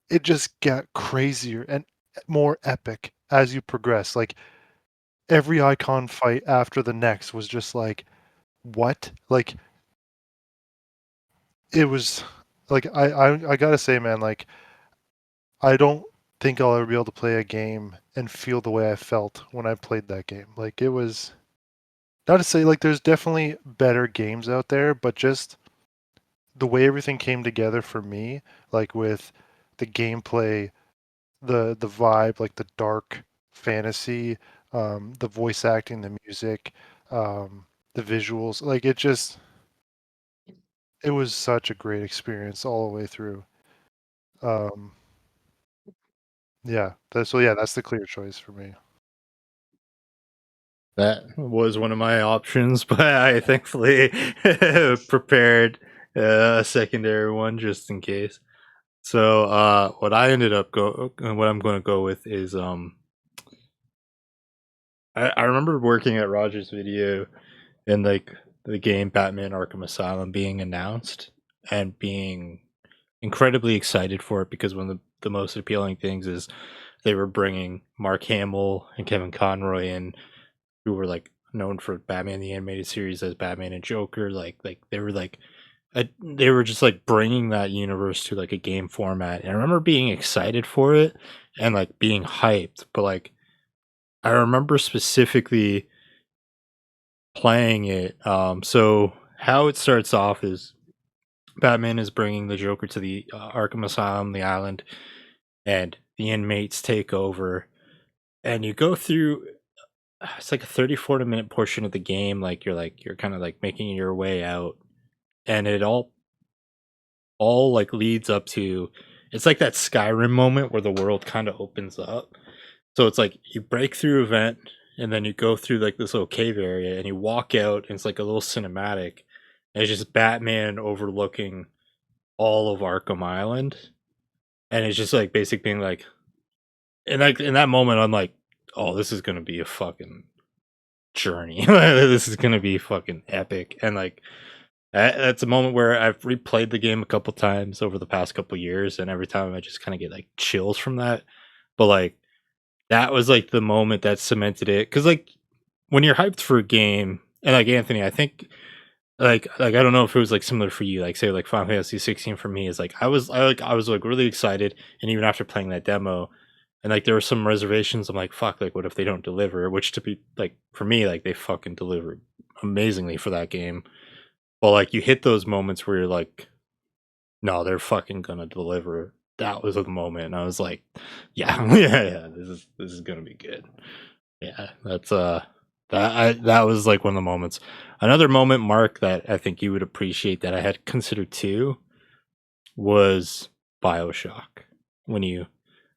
it just got crazier and more epic as you progress. Like, every icon fight after the next was just like, what? Like, it was like, I gotta say, man, like, I don't think I'll ever be able to play a game and feel the way I felt when I played that game. Like, it was, not to say, like, there's definitely better games out there, but just the way everything came together for me, like with the gameplay, the vibe, like the dark fantasy, the voice acting, the music, the visuals, like, it was such a great experience all the way through. Um, yeah, that's the clear choice for me. That was one of my options, but I thankfully prepared a secondary one just in case. So what I'm going to go with is I remember working at Rogers Video and like the game Batman Arkham Asylum being announced and being incredibly excited for it because one of the most appealing things is they were bringing Mark Hamill and Kevin Conroy in, who were like known for Batman the Animated Series as Batman and Joker. They were just like bringing that universe to like a game format. And I remember being excited for it and like being hyped, but like I remember specifically playing it. So how it starts off is Batman is bringing the Joker to the Arkham Asylum, the island, and the inmates take over. And you go through. It's like a 30-40 minute portion of the game. You're kind of like making your way out, and it all like leads up to. It's like that Skyrim moment where the world kind of opens up. So it's like you break through event, and then you go through like this little cave area, and you walk out, and it's like a little cinematic. And it's just Batman overlooking all of Arkham Island, and it's just like basic being like, and like in that moment, I'm like, oh, this is gonna be a fucking journey. This is gonna be fucking epic, and like that's a moment where I've replayed the game a couple times over the past couple years, and every time I just kind of get like chills from that. But like that was like the moment that cemented it, because like when you're hyped for a game, and like Anthony, I think like I don't know if it was like similar for you, like say like Final Fantasy 16 for me is like I was like really excited, and even after playing that demo, and like there were some reservations. I'm like, fuck, like what if they don't deliver? Which to be like for me, like they fucking delivered amazingly for that game. But like you hit those moments where you're like, no, they're fucking gonna deliver. That was the moment, and I was like, yeah, yeah, this is gonna be good. Yeah, that was like one of the moments. Another moment, Mark, that I think you would appreciate that I had considered too was BioShock. When you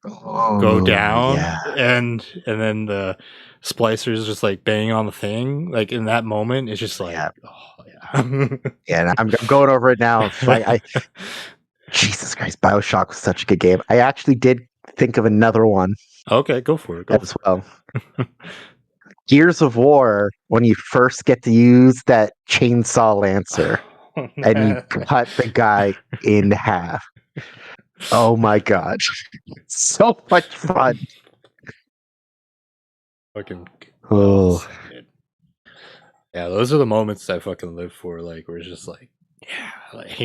go Oh down yeah, and then the splicers just like bang on the thing, like in that moment, it's just like, yeah, oh yeah. yeah. And I'm going over it now. I Jesus Christ, Bioshock was such a good game. I actually did think of another one Okay, go for it. Go as for well. Gears of War, when you first get to use that chainsaw lancer it. and you cut the guy in half. Oh my god. So much fun. Fucking well Oh, said. Yeah, those are the moments I fucking live for. Like, we're just like, yeah, like,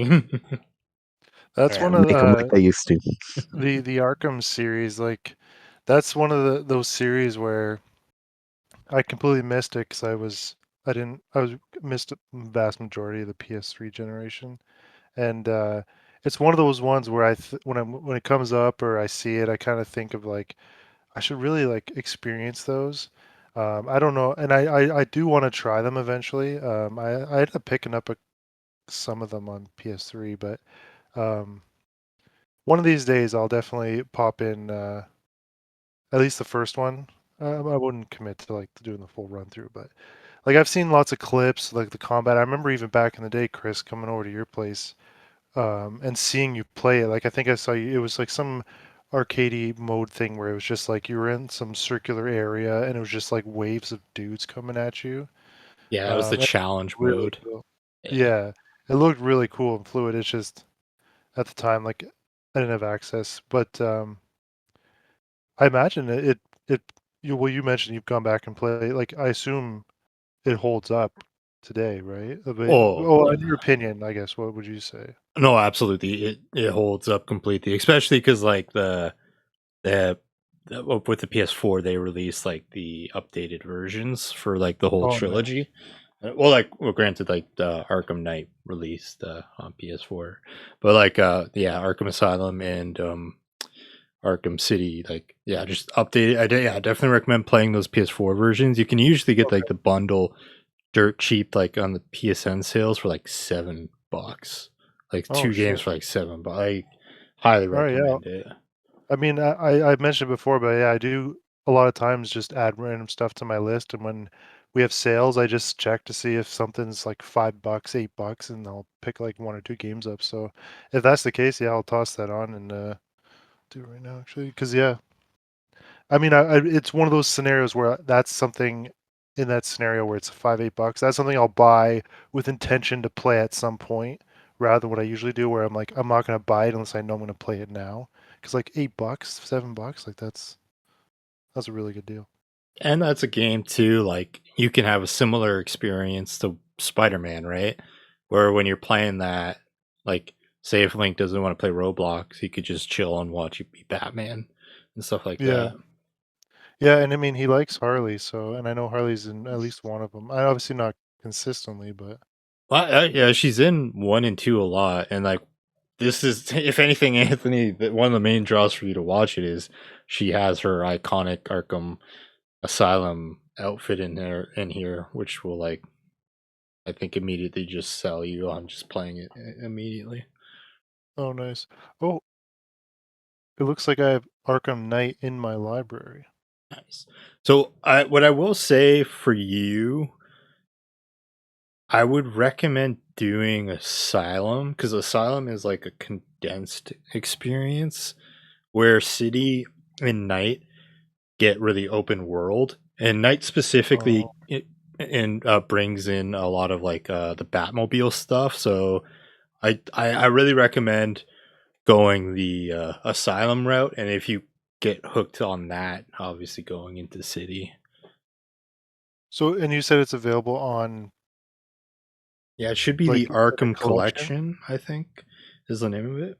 That's yeah. one of make them like they used to. the Arkham series. Like, That's one of those series where I completely missed it because I missed a vast majority of the PS3 generation, and it's one of those ones where when it comes up or I see it, I kind of think of like I should really like experience those. I don't know, and I do want to try them eventually. I ended up picking up some of them on PS3, but um, one of these days I'll definitely pop in at least the first one. I wouldn't commit to like doing the full run through, but like I've seen lots of clips, like the combat. I remember even back in the day, Chris, coming over to your place and seeing you play it. Like I think I saw you. It was like some arcadey mode thing where it was just like you were in some circular area and it was just like waves of dudes coming at you. Yeah, that was the And challenge really mode. cool. Yeah. Yeah, it looked really cool and fluid. It's just at the time like I didn't have access, but I imagine you mentioned you've gone back and played. Like I assume it holds up today, right? Oh, Oh, in your opinion, I guess, what would you say? no, absolutely. It holds up completely, especially because like the with the PS4 they released like the updated versions for like the whole Oh, nice. trilogy. Well, granted, like the Arkham Knight released on PS4, but like yeah, Arkham Asylum and Arkham City, like yeah, just updated. Yeah, I definitely recommend playing those PS4 versions. You can usually get like Okay. the bundle dirt cheap, like on the PSN sales for like $7, like Oh, two games shit. for like $7. I highly All right, yeah. recommend it. I mean, I mentioned before, but yeah, I do a lot of times just add random stuff to my list, and when we have sales, I just check to see if something's like $5, $8, and I'll pick like one or two games up. So if that's the case, yeah, I'll toss that on and do it right now, actually, because yeah, I mean, it's one of those scenarios where that's something in that scenario where it's 5, $8. That's something I'll buy with intention to play at some point, rather than what I usually do, where I'm like, I'm not going to buy it unless I know I'm going to play it now. Because like $8, $7, like that's a really good deal. And that's a game too. Like you can have a similar experience to Spider-Man, right? Where when you're playing that, like say if Link doesn't want to play Roblox, he could just chill and watch you be Batman and stuff like Yeah, that. yeah, and I mean he likes Harley, so and I know Harley's in at least one of them. I obviously not consistently, but Well, yeah, she's in 1 and 2 a lot, and like this is, if anything, Anthony, one of the main draws for you to watch it is she has her iconic Arkham Asylum outfit in here, which will like I think immediately just sell you on just playing it immediately. oh nice. Oh, it looks like I have Arkham Knight in my library. Nice. So, what I will say for you, I would recommend doing Asylum because Asylum is like a condensed experience where City and Night get really open world, and Night specifically Oh, and brings in a lot of like the Batmobile stuff. So, I really recommend going the Asylum route, and if you get hooked on that, obviously going into City. so and you said it's available on Yeah, it should be like the in a Arkham collection? Collection, I think, is the name of it.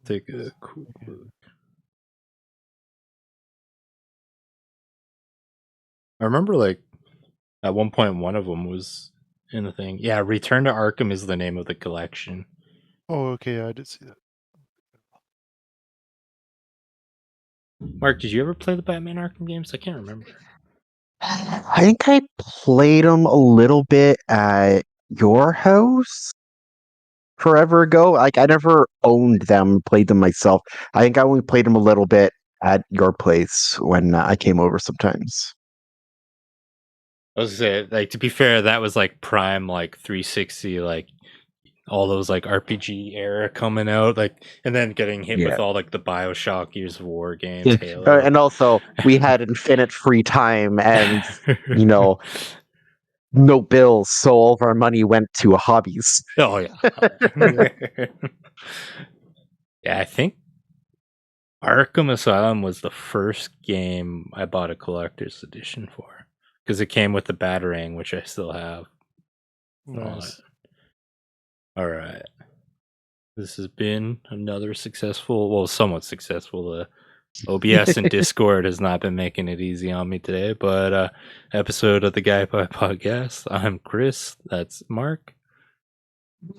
Take a quick look. I remember, like, at one point, one of them was in the thing. Yeah, Return to Arkham is the name of the collection. Oh, okay, I did see that. Mark, did you ever play the Batman Arkham games? I can't remember. I think I played them a little bit at your house forever ago. Like I never owned them, played them myself. I think I only played them a little bit at your place when I came over sometimes. I was gonna say, like, to be fair, that was like prime, like 360, like all those like RPG era coming out, like, and then getting hit Yeah. with all like the Bioshock Gears of War games, Yeah. Halo. And also we had infinite free time and you know no bills, so all of our money went to hobbies. Oh yeah. Oh, yeah. Yeah, I think Arkham Asylum was the first game I bought a collector's edition for because it came with the Batarang, which I still have. And all that. Nice. All right. This has been another successful, well, somewhat successful. OBS and Discord has not been making it easy on me today, but episode of the Guy Pie Podcast. I'm Chris. That's Mark.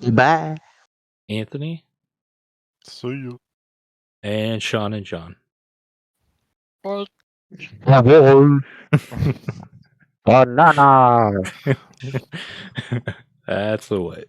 Bye. Anthony. See you. And Sean and John. Bye. Banana. That's the way.